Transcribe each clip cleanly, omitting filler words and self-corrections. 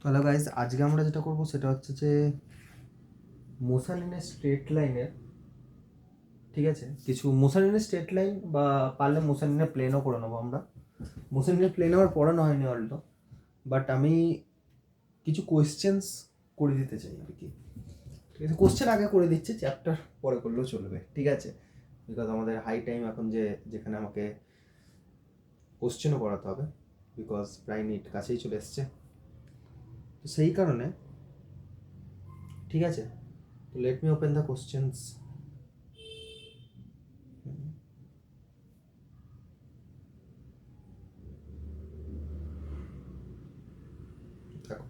Hello guys, আজকে আমরা যেটা করব সেটা হচ্ছে যে মোশন ইন এ স্ট্রেট লাইনের, ঠিক আছে, কিছু motion in a straight line বা পারলে মোশন ইন এ প্লেনও করে নেবো আমরা। মোশন ইন এ প্লেন আমার পড়ানো হয়নি অলটো, বাট আমি কিছু কোয়েশ্চেন্স করে দিতে চাই আর কি। ঠিক আছে, কোশ্চেন আগে করে দিচ্ছি, চ্যাপ্টার পরে করলেও চলবে, ঠিক আছে, বিকজ আমাদের হাই টাইম এখন যেখানে আমাকে কোশ্চেনও করাতে হবে, বিকজ প্রায় নিট কাছেই চলে এসছে। তো সেই কারণে ঠিক আছে, তো let me open the questions. দেখো,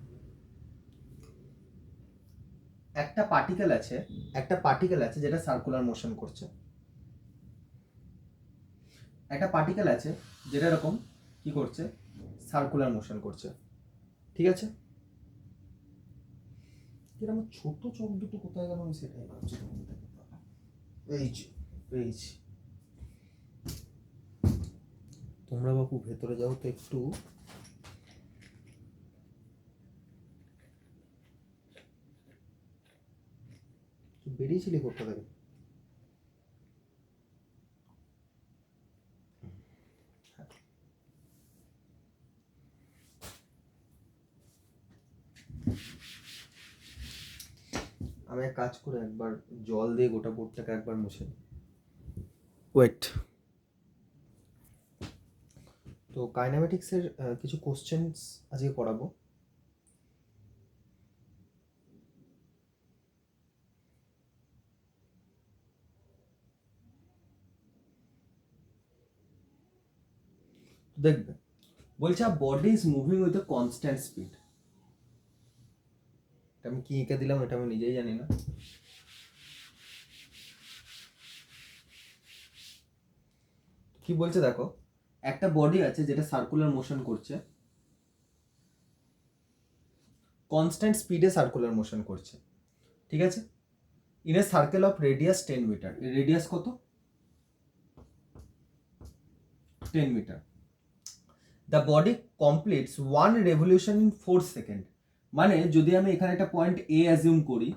একটা পার্টিকেল আছে যেটা সার্কুলার মোশন করছে। একটা পার্টিকেল আছে যেটা এরকম কি করছে, সার্কুলার মোশন করছে, ঠিক আছে। এর আমার ছোট চোখ দুটো কোথায় গেল আমি সেটাই ভাবছি। পেয়েছি। তোমরা বাবু ভেতরে যাও তো একটু। বেরিয়েছিলি কোথা থেকে? আমি এক কাজ করে একবার জল দিয়ে গোটা বোর্ডটাকে একবার মুছে নিই। ওয়েট। তো কাইনেমেটিক্সের কিছু কোশ্চেন্স আজকে করাবো। দেখবে বলছে body is moving with a constant speed. এটা আমি কি এঁকে দিলাম এটা আমি নিজেই জানি না। কি বলছে দেখো, একটা বডি আছে যেটা সার্কুলার মোশন করছে, কনস্ট্যান্ট স্পিডে সার্কুলার মোশন করছে, ঠিক আছে, in a circle of radius 10 metre. Radius কত? 10 metre. The body completes 1 revolution in 4 second. মানে যদি আমি এখানে একটা পয়েন্ট এ অ্যাজিউম করি,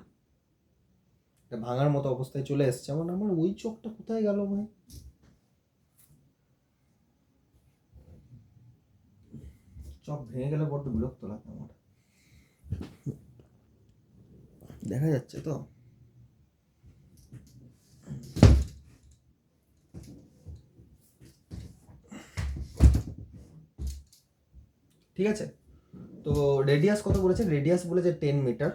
এটা ভাঙার মতো অবস্থায় চলে এসছে। আমার ওই চোখটা কোথায় গেল ভাই? চোখ ভেঙে গেলে বড্ড বিরক্ত লাগে আমার। দেখা যাচ্ছে তো? ঠিক আছে, তো রেডিয়াস কত বলেছে? রেডিয়াস বলেছে 10 মিটার।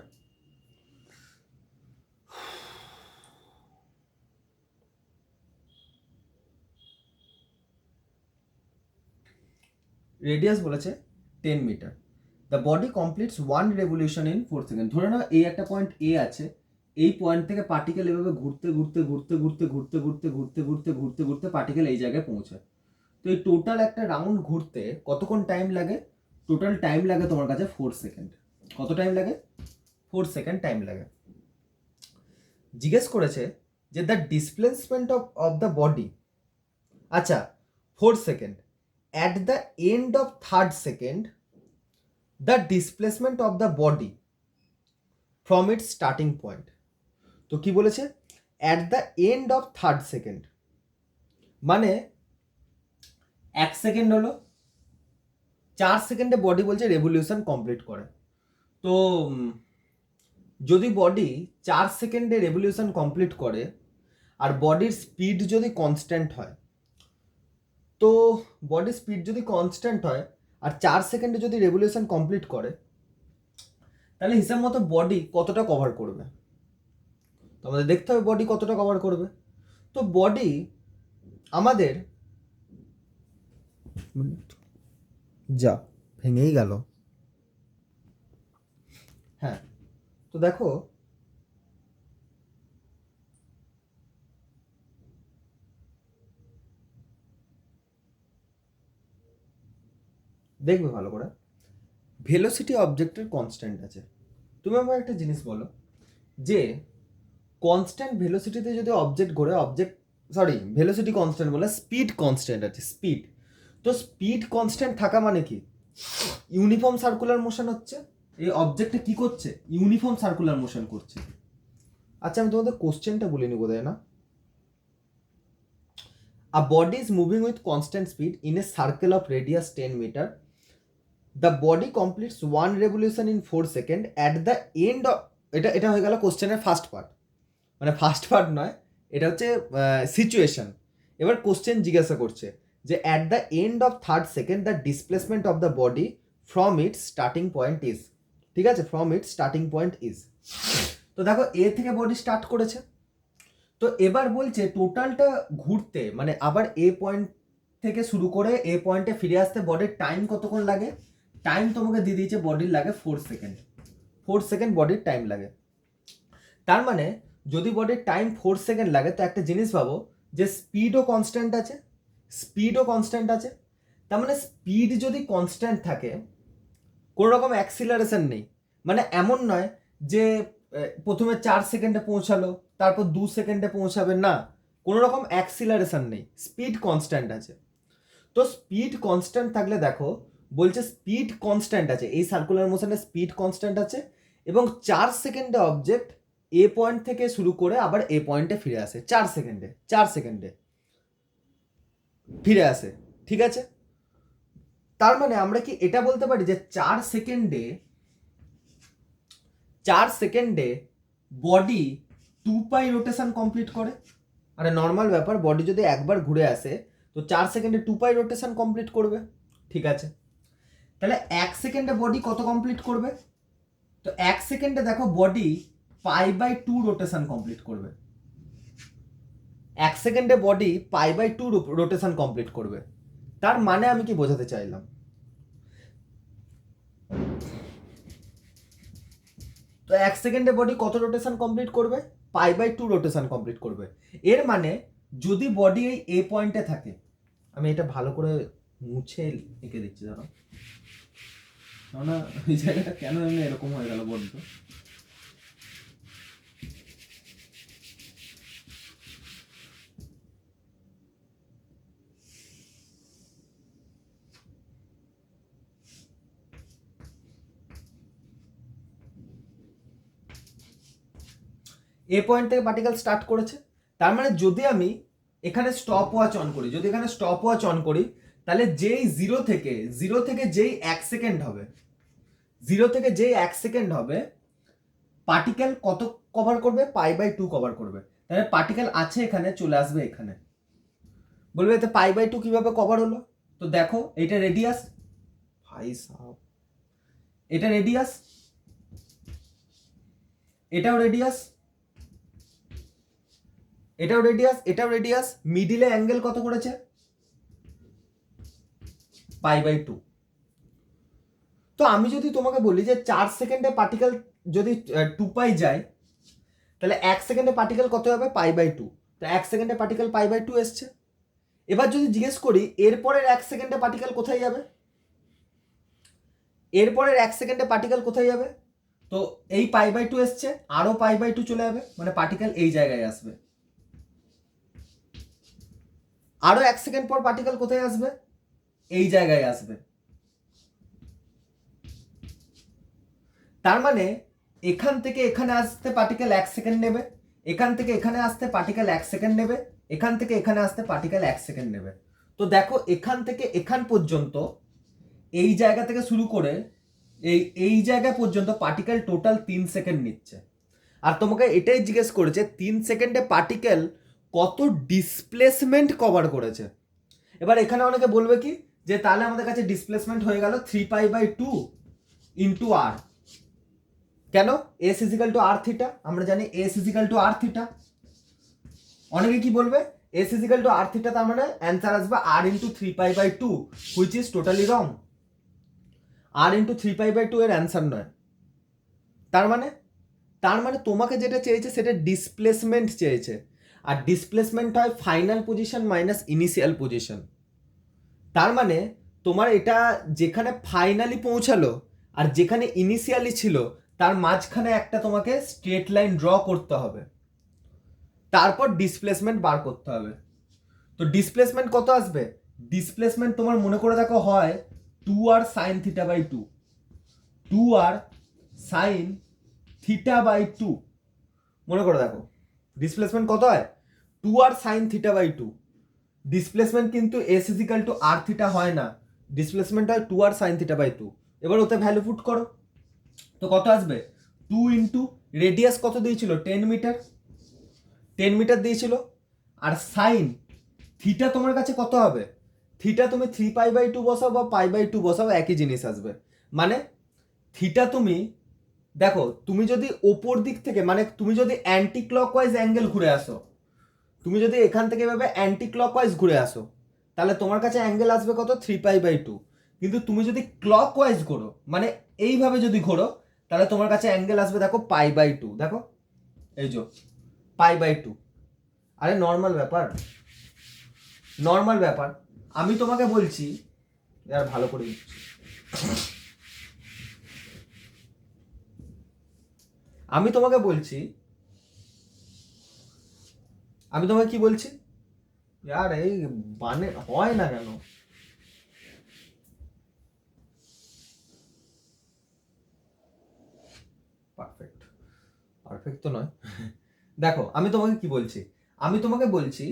রেডিয়াস বলেছে 10 metre. The body completes 1 revolution in 4 second. ধরে নাও এই একটা পয়েন্ট এ আছে, এই পয়েন্ট থেকে পার্টিকেল এভাবে ঘুরতে ঘুরতে ঘুরতে ঘুরতে ঘুরতে ঘুরতে ঘুরতে ঘুরতে ঘুরতে ঘুরতে পার্টিকেল এই জায়গায় পৌঁছায়। তো এই টোটাল একটা রাউন্ড ঘুরতে কতক্ষণ টাইম লাগে? টোটাল টাইম লাগে তোমার কাছে 4 সেকেন্ড। কত টাইম লাগে? 4 সেকেন্ড টাইম লাগে। জিজ্ঞেস করেছে যে the displacement of the body, আচ্ছা 4 second, at the end of third second the displacement of the body from its starting point. তো কি বলেছে? At the end of third second, মানে 1 সেকেন্ড হলো, 4 সেকেন্ডে বডি বলছে রেভলিউশন কমপ্লিট করে। তো যদি বডি 4 সেকেন্ডে রেভলিউশন কমপ্লিট করে আর বডির স্পিড যদি কনস্ট্যান্ট হয়, তো বডির স্পিড যদি কনস্ট্যান্ট হয় আর 4 সেকেন্ডে যদি রেভলিউশন কমপ্লিট করে, তাহলে হিসাব মতো বডি কতটা কভার করবে? তো আমাদের দেখতে হবে বডি কতটা কভার করবে। তো বডি আমাদের যা ভেঙেই গেল। হ্যাঁ, তো দেখো দেখবে ভালো করে, ভেলোসিটি অবজেক্টের কনস্ট্যান্ট আছে। তুমি আমার একটা জিনিস বলো যে কনস্ট্যান্ট ভেলোসিটিতে যদি অবজেক্ট ঘোরে, ভেলোসিটি কনস্ট্যান্ট বলে স্পিড কনস্ট্যান্ট আছে, স্পিড। তো স্পিড কনস্ট্যান্ট থাকা মানে কি? ইউনিফর্ম সার্কুলার মোশন হচ্ছে, এই অবজেক্টটা কি করছে? ইউনিফর্ম সার্কুলার মোশন করছে। আচ্ছা আমি তোমাদের কোশ্চেনটা বলিনি বোধহয় না? A body is moving with constant speed in a circle of radius 10 meter. The body completes one revolution in 4 seconds at the end of এটা হয়ে গেল কোশ্চেনের ফার্স্ট পার্ট, মানে ফার্স্ট পার্ট নয়, এটা হচ্ছে সিচুয়েশন। এবার কোশ্চেন জিজ্ঞাসা করছে যে at the end of third second the displacement of the body from its starting point is, ঠিক আছে, from its starting point is. তো দেখো এ থেকে বডি স্টার্ট করেছে, তো এবার বলছে টোটালটা ঘুরতে, মানে আবার এ পয়েন্ট থেকে শুরু করে এ পয়েন্টে ফিরে আসতে বডির টাইম কতক্ষণ লাগে? টাইম তোমাকে দিয়ে দিয়েছে বডির লাগে 4 সেকেন্ড। 4 সেকেন্ড বডির টাইম লাগে। তার মানে যদি বডির টাইম 4 সেকেন্ড লাগে তো একটা জিনিস ভাবো যে স্পিডও কনস্ট্যান্ট আছে, স্পিডও কনস্ট্যান্ট আছে। তার মানে স্পিড যদি কনস্ট্যান্ট থাকে, কোনো রকম অ্যাক্সিলারেশন নেই, মানে এমন নয় যে প্রথমে 4 সেকেন্ডে পৌঁছালো তারপর 2 সেকেন্ডে পৌঁছাবে, না, কোনো রকম অ্যাক্সিলারেশন নেই, স্পিড কনস্ট্যান্ট আছে। তো স্পিড কনস্ট্যান্ট থাকলে দেখো বলছে স্পিড কনস্ট্যান্ট আছে, এই সার্কুলার মোশনে স্পিড কনস্ট্যান্ট আছে, এবং 4 সেকেন্ডে অবজেক্ট এ পয়েন্ট থেকে শুরু করে আবার এ পয়েন্টে ফিরে আসে, 4 সেকেন্ডে ফিরে আসে, ঠিক আছে। তার মানে আমরা কি এটা বলতে পারি যে 4 সেকেন্ডে বডি 2 পাই রোটেশন কমপ্লিট করে? আরে নর্মাল ব্যাপার, বডি যদি একবার ঘুরে আসে তো 4 সেকেন্ডে 2 পাই রোটেশন কমপ্লিট করবে, ঠিক আছে। তাহলে 1 সেকেন্ডে বডি কত কমপ্লিট করবে? তো 1 সেকেন্ডে দেখো বডি π/2 রোটেশন কমপ্লিট করবে। 1 সেকেন্ডে বডি π/2 রোটেশন কমপ্লিট করবে। তার মানে আমি কি বোঝাতে চাইলাম? তো 1 সেকেন্ডে বডি কত রোটেশন কমপ্লিট করবে? π/2 রোটেশন কমপ্লিট করবে। এর মানে যদি বডি এই এ পয়েন্টে থাকে, আমি এটা ভালো করে মুছে এঁকে দিচ্ছি, দাঁড়াও, না এই জায়গাটা কেন এরকম হয়ে গেল বলতো। এ পয়েন্ট থেকে পার্টিকেল স্টার্ট করেছে, তার মানে যদি আমি এখানে স্টপ ওয়াচ অন করি, তাহলে যেই জিরো থেকে যেই 1 সেকেন্ড হবে, পার্টিকেল কত কভার করবে? π/2 কভার করবে। তাহলে পার্টিকেল আছে এখানে, চলে আসবে এখানে, বলবে এতে π/2 কিভাবে কভার হলো? তো দেখো এটা রেডিয়াস, ভাই সাহেব, এটা রেডিয়াস, এটাও রেডিয়াস, মিডিলে অ্যাঙ্গেল কত করেছে? π/2। তো আমি যদি তোমাকে বলি যে 4 সেকেন্ডে পার্টিকেল যদি 2 পাই যায়, তাহলে 1 সেকেন্ডে পার্টিকেল কত হবে? π/2। তো 1 সেকেন্ডে পার্টিকেল π/2 এসছে। এবার যদি জিজ্ঞেস করি এরপরের 1 সেকেন্ডে পার্টিকেল কোথায় যাবে, তো এই π/2 এসছে, আরো π/2 চলে যাবে, মানে পার্টিকেল এই জায়গায় আসবে। আরো 1 সেকেন্ড পর পার্টিকেল কোথায় আসবে? এই জায়গায় আসবে। তার মানে এখান থেকে এখানে আসতে পার্টিকেল 1 সেকেন্ড নেবে, এখান থেকে এখানে আসতে পার্টিকেল 1 সেকেন্ড নেবে, এখান থেকে এখানে আসতে পার্টিকেল 1 সেকেন্ড নেবে। তো দেখো এখান থেকে এখান পর্যন্ত, এই জায়গা থেকে শুরু করে এই জায়গা পর্যন্ত পার্টিকেল টোটাল 3 সেকেন্ড নিচ্ছে। আর তোমাকে এটাই জিজ্ঞেস করেছে 3 সেকেন্ডে পার্টিকেল কত ডিসপ্লেসমেন্ট কভার করেছে। এবার এখানে অনেকে বলবে কি যে তাহলে আমাদের কাছে ডিসপ্লেসমেন্ট হয়ে গেল 3π/2 ইন্টু আর। কেন? s = r থিটা, আমরা জানি s = r থিটা। অনেকে কি বলবে s = r থিটা, তার মানে অ্যান্সার আসবে r × 3π/2, which is totally wrong. r × 3π/2 এর অ্যান্সার নয়। তার মানে তোমাকে যেটা চেয়েছে সেটা ডিসপ্লেসমেন্ট চেয়েছে, আর ডিসপ্লেসমেন্ট হয় final position minus initial position. তার মানে তোমার এটা যেখানে ফাইনালি পৌঁছালো আর যেখানে ইনিশিয়ালি ছিল তার মাঝখানে একটা তোমাকে স্ট্রেট লাইন ড্র করতে হবে, তারপর ডিসপ্লেসমেন্ট বার করতে হবে। তো ডিসপ্লেসমেন্ট কত আসবে? ডিসপ্লেসমেন্ট তোমার মনে করে দেখো হয় 2r sin θ/2, 2r sine theta by 2। মনে করে দেখো ডিসপ্লেসমেন্ট কত হয় 2 আর সাইন থিটা বাই 2। ডিসপ্লেসমেন্ট কিন্তু এস ইজিক্যাল টু আর থিটা হয় না, ডিসপ্লেসমেন্ট হয় 2 আর সাইন থিটা বাই 2। এবার ওতে ভ্যালু পুট করো, তো কত আসবে 2 ইন্টু রেডিয়াস কত দিয়েছিল 10 মিটার, 10 মিটার দিয়েছিল। আর সাইন থিটা তোমার কাছে কত হবে, থিটা তুমি 3 পাই বাই 2 বসাও বা পাই বাই 2 বসাও একই জিনিস আসবে। মানে থিটা তুমি দেখো, তুমি যদি ওপর দিক থেকে মানে তুমি যদি অ্যান্টি ক্লকওয়াইজ অ্যাঙ্গেল ঘুরে আসো, তুমি যদি এখান থেকে এভাবে অ্যান্টি ক্লকওয়াইজ ঘুরে আসো তাহলে তোমার কাছে অ্যাঙ্গেল আসবে কত 3 পাই বাই 2। কিন্তু তুমি যদি ক্লকওয়াইজ ঘোরো মানে এইভাবে যদি ঘোরো তাহলে তোমার কাছে অ্যাঙ্গেল আসবে দেখো পাই বাই 2। দেখো এই যে পাই বাই 2। আরে নর্মাল ব্যাপার, নর্মাল ব্যাপার। আমি তোমাকে বলছি यार ভালো করে আমি তোমাকে বলছি, আমি তোমাকে কি বলছি यार এই মানে হয় না কেন, পারফেক্ট পারফেক্ট তো নয়। দেখো আমি তোমাকে কি বলছি, আমি তোমাকে বলছি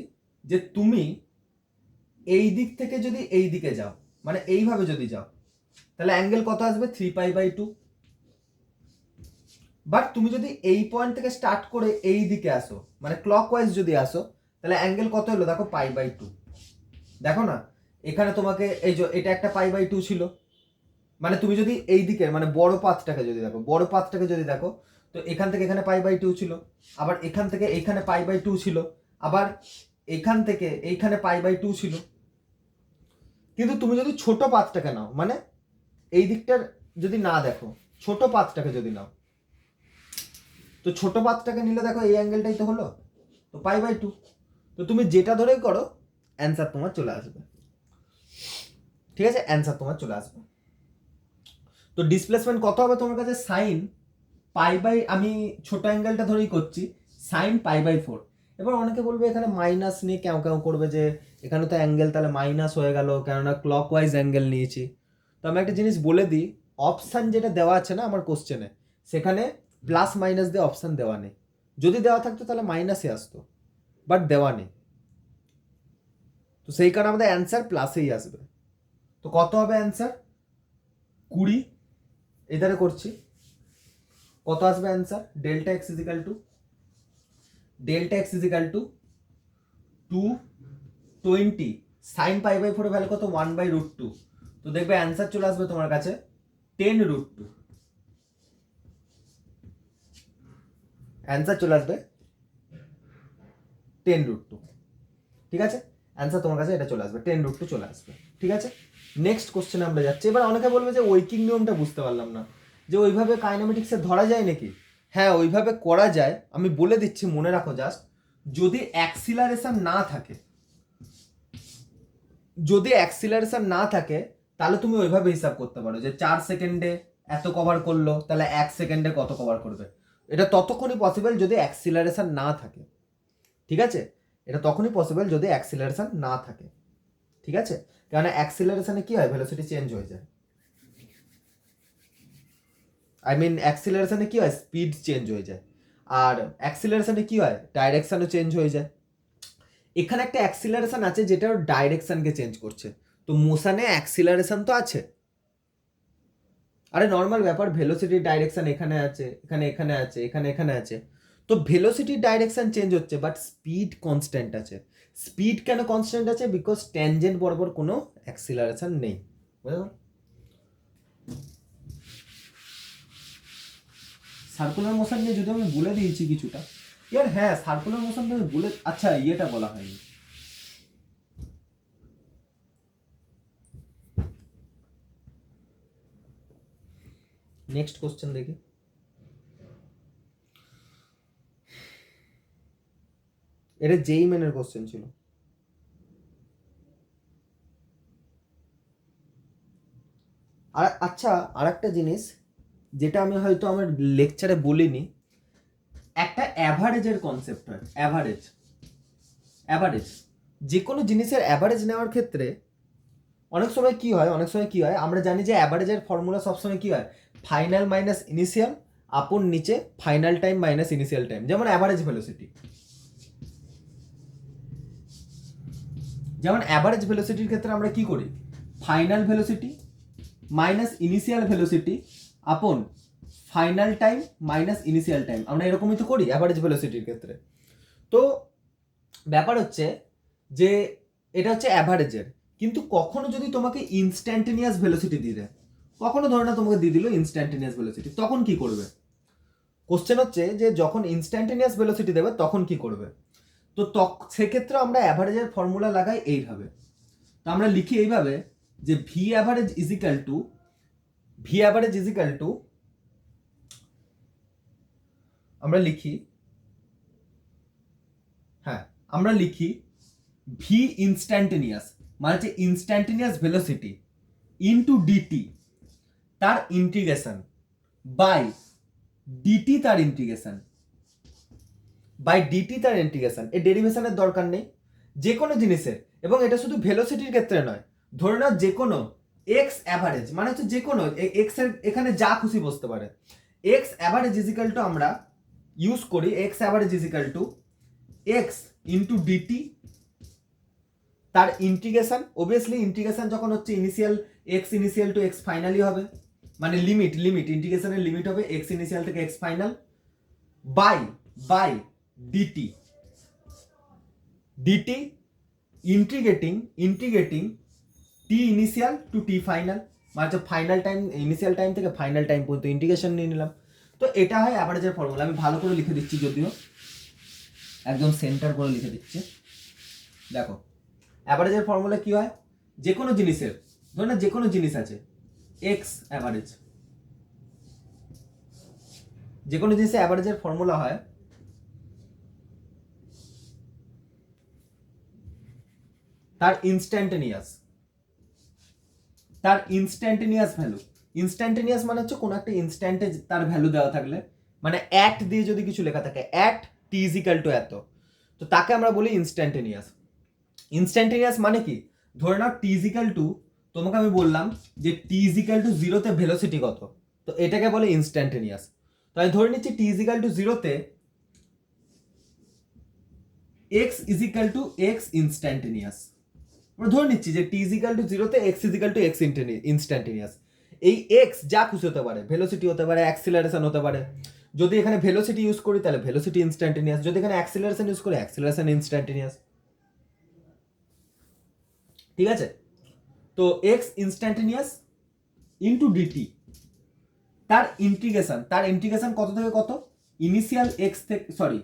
যে তুমি এই দিক থেকে যদি এই দিকে যাও মানে এইভাবে যদি যাও তাহলে অ্যাঙ্গেল কত আসবে 3 পাই বাই 2। বাট তুমি যদি এই পয়েন্ট থেকে স্টার্ট করে এই দিকে আসো মানে ক্লকওয়াইজ যদি আসো তাহলে অ্যাঙ্গেল কত হলো দেখো পাই বাই 2। দেখো না এখানে তোমাকে এই যে এটা একটা পাই বাই 2 ছিল, মানে তুমি যদি এই দিকের মানে বড় পাথটাকে যদি দেখো, বড় পাথটাকে যদি দেখো তো এখান থেকে এখানে পাই বাই 2 ছিল, আবার এখান থেকে এইখানে পাই বাই 2 ছিল, আবার এখান থেকে এইখানে পাই বাই 2 ছিল। কিন্তু তুমি যদি ছোট পাথটাকে নাও মানে এই দিকটার যদি না দেখো, ছোট পাথটাকে যদি নাও তো ছোট পাথটাকে নিলে দেখো এই অ্যাঙ্গেলটাই তো হলো, তো পাই বাই 2। তো তুমি যেটা ধরেই করো অ্যান্সার তোমার চলে আসবে, ঠিক আছে, অ্যান্সার তোমার চলে আসবে। তো ডিসপ্লেসমেন্ট কত হবে তোমার কাছে সাইন পাই বাই, আমি ছোট অ্যাঙ্গেলটা ধরেই করছি, সাইন পাই বাই 4। এবার অনেকে বলবে এখানে মাইনাস নিয়ে কেউ কেউ করবে যে এখানে তো অ্যাঙ্গেল তাহলে মাইনাস হয়ে গেল কেননা ক্লকওয়াইজ অ্যাঙ্গেল নিয়েছি। তো আমি একটা জিনিস বলে দিই, অপশান যেটা দেওয়া আছে না আমার কোশ্চেনে সেখানে প্লাস মাইনাস দিয়ে অপশান দেওয়া নেই, যদি দেওয়া থাকতো তাহলে মাইনাসে আসতো, বাট দেওয়া নেই, তো সেই কারণে আমাদের অ্যান্সার প্লাসেই আসবে। তো কত হবে অ্যান্সার 20, এধারে করছি কত আসবে answer, delta x is equal to 220 sine pi by 4 এর ভ্যালু কত 1/√2। তো দেখবে অ্যান্সার চলে আসবে তোমার কাছে 10√2, অ্যান্সার চলে আসবে 10√2। ঠিক আছে, অ্যান্সার তোমার কাছে এটা চলে আসবে 10√2 চলে আসবে। ঠিক আছে, নেক্সট কোশ্চেনে আমরা যাচ্ছি। এবার অনেকে বলবে যে ওয়েকিং নিয়মটা বুঝতে পারলাম না, যে ওইভাবে কাইনেমেটিক্সে ধরা যায় নাকি। হ্যাঁ ওইভাবে করা যায়, আমি বলে দিচ্ছি মনে রাখো জাস্ট, যদি অ্যাক্সিলারেশন না থাকে, যদি অ্যাক্সিলারেশন না থাকে তাহলে তুমি ওইভাবে হিসাব করতে পারো যে 4 সেকেন্ডে এত কভার করলো তাহলে 1 সেকেন্ডে কত কভার করবে। এটা ততক্ষণই পসিবল যদি অ্যাক্সিলারেশন না থাকে, ঠিক আছে, এটা তখনই পসিবল যদি অ্যাক্সিলারেশন না থাকে। ঠিক আছে, কারণ অ্যাক্সিলারেশনে কি হয় ভেলোসিটি চেঞ্জ হয়ে যায়, আই মিন অ্যাক্সিলারেশনে কি হয় স্পিড চেঞ্জ হয়ে যায়, আর অ্যাক্সিলারেশনে কি হয় ডাইরেকশনও চেঞ্জ হয়ে যায়। এখানে একটা অ্যাক্সিলারেশন আছে যেটা ডাইরেকশনকে চেঞ্জ করছে, তো মোশনে অ্যাক্সিলারেশন তো আছে। আরে নর্মাল ব্যাপার, ভেলোসিটির ডাইরেকশন এখানে আছে, এখানে এখানে আছে, এখানে এখানে আছে, তো ভেলোসিটির ডাইরেকশন চেঞ্জ হচ্ছে বাট স্পিড কনস্ট্যান্ট আছে। স্পিড কেন কনস্ট্যান্ট আছে, বিকজ ট্যানজেন্ট বরাবর কোনো অ্যাক্সিলারেশন নেই। বুঝতে সার্কুলার মোশন নিয়ে যদি আমি বলে দিয়েছি কিছুটা, ইয়ার হ্যাঁ সার্কুলার মোশন তো বলে, আচ্ছা ইয়েটা বলা হয়নি, নেক্সট কোশ্চেন দেখি। এটা যেই মেনের কোশ্চেন ছিল। আর আচ্ছা আর একটা জিনিস যেটা আমি হয়তো আমার লেকচারে বলিনি, একটা অ্যাভারেজের কনসেপ্ট হয়, অ্যাভারেজ। অ্যাভারেজ যে কোনো জিনিসের অ্যাভারেজ নেওয়ার ক্ষেত্রে অনেক সময় কি হয় আমরা জানি যে অ্যাভারেজের ফর্মুলা সবসময় কি হয় ফাইনাল মাইনাস ইনিশিয়াল আপন নিচে final time minus initial time, যেমন অ্যাভারেজ ভেলোসিটি। যেমন অ্যাভারেজ ভেলোসিটির ক্ষেত্রে আমরা কি করি, final velocity minus initial velocity upon final time minus initial time, আমরা এরকমই তো করি অ্যাভারেজ ভেলোসিটির ক্ষেত্রে। তো ব্যাপার হচ্ছে যে এটা হচ্ছে অ্যাভারেজের, কিন্তু কখনো যদি তোমাকে ইনস্ট্যান্টেনিয়াস ভেলোসিটি দিয়ে দেয়, কখনো ধরে না তোমাকে দিয়ে দিল ইনস্ট্যান্টেনিয়াস ভেলোসিটি, তখন কি করবে? কোশ্চেন হচ্ছে যে যখন ইনস্ট্যান্টেনিয়াস ভেলোসিটি দেবে তখন কি করবে। তো সেক্ষেত্রে আমরা অ্যাভারেজের ফর্মুলা লাগাই এইভাবে। তো আমরা লিখি এইভাবে যে ভি অ্যাভারেজ ইজিক্যাল টু আমরা লিখি ভি ইনস্ট্যান্টেনিয়াস মানে হচ্ছে ইনস্ট্যান্টেনিয়াস ভেলোসিটি ইনটু ডিটি তার ইন্টিগ্রেশন বাই ডিটি তার ইন্টিগ্রেশন এই ডেরিভেশনের দরকার নেই যে কোনো জিনিসের, এবং এটা শুধু ভেলোসিটির ক্ষেত্রে নয়, ধরে নাও যে কোনো এক্স অ্যাভারেজ মানে হচ্ছে যে কোনো এক্স এর এখানে যা খুশি বসতে পারে, এক্স অ্যাভারেজ ইজিক্যাল টু আমরা ইউজ করি x average is equal to x into dt তার ইন্টিগ্রেশন। অবভিয়াসলি ইন্টিগ্রেশন যখন হচ্ছে initial x initial to x finally হবে, মানে লিমিট ইন্টিগ্রেশনের লিমিট হবে এক্স ইনিশিয়াল থেকে x final by dt integrating t initial to t final, মানে হচ্ছে ফাইনাল টাইম ইনিশিয়াল টাইম থেকে ফাইনাল টাইম পর্যন্ত ইন্টিগ্রেশন নিয়ে নিলাম। তো এটা হয় অ্যাভারেজের ফর্মুলা। আমি ভালো করে লিখে দিচ্ছি, যদিও একদম সেন্টার করে লিখে দিচ্ছি। দেখো অ্যাভারেজের ফর্মুলা কি হয়, যে কোনো জিনিসের, ধরো না যে কোনো জিনিস আছে এক্স অ্যাভারেজ, যে কোনো জিনিসের অ্যাভারেজের ফর্মুলা হয় তার ইনস্ট্যান্টেনিয়াস ভ্যালু। ইনস্ট্যান্টেনিয়াস মানে হচ্ছে কোনো একটা ইনস্ট্যান্টে তার ভ্যালু দেওয়া থাকলে, মানে অ্যাট দিয়ে যদি কিছু লেখা থাকে অ্যাট টি ইজিক্যাল টু এত, তো তাকে আমরা বলি ইনস্ট্যান্টেনিয়াস মানে কি, ধরে নাও টি ইজিক্যাল টু, তোমাকে আমি বললাম যে টি ইজিক্যাল টু জিরোতে ভেলোসিটি কত, তো এটাকে বলে ইনস্ট্যান্টেনিয়াস। তো আমি ধরে নিচ্ছি টি ইজিক্যাল টু জিরোতে x is equal to x instantaneous. আমরা ধরে নিচ্ছি যে টি ইজিক্যাল টু জিরোতে x is equal to x instantaneous. এই এক্স যা খুশি হতে পারে, ভেলোসিটি হতে পারে, অ্যাক্সিলারেশন হতে পারে। যদি এখানে ভেলোসিটি ইউজ করি তাহলে ভেলোসিটি ইনস্ট্যান্টেনিয়াস, যদি এখানে অ্যাক্সিলারেশন ইউজ করি অ্যাক্সিলারেশন ইনস্ট্যান্টেনিয়াস। ঠিক আছে, তো এক্স ইনস্ট্যান্টেনিয়াস ইনটু ডিটি তার ইন্টিগ্রেশন কত থেকে কত, ইনিশিয়াল এক্স থেকে, সরি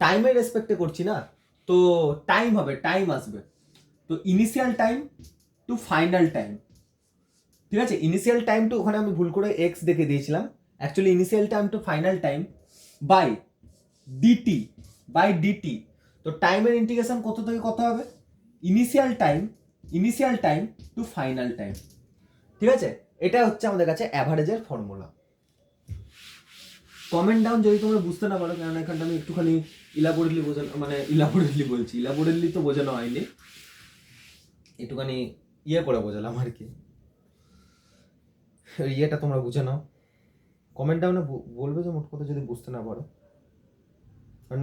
টাইমের রেসপেক্টে করছি না, তো টাইম আসবে, তো initial time to final time. ঠিক আছে, ইনিশিয়াল টাইম টু, ওখানে আমি ভুল করে এক্স দেখে দিয়েছিলাম, actually initial time to final time by dt. তো টাইমের ইন্টিগ্রেশন কত থেকে কত হবে, initial time to final time. ঠিক আছে, এটা হচ্ছে আমাদের কাছে অ্যাভারেজের ফর্মুলা। কমেন্ট ডাউন যদি তোমরা বুঝতে না পারো, কারণ এখানটা আমি একটুখানি ইলাবোরেটলি তো বোঝানো হয়নি, একটুখানি করে বোঝালাম আর কি, ইয়েটা তোমরা বুঝে নাও। কমেন্ট ডাউনে বলবে যে মোট কথা যদি বুঝতে না পারো,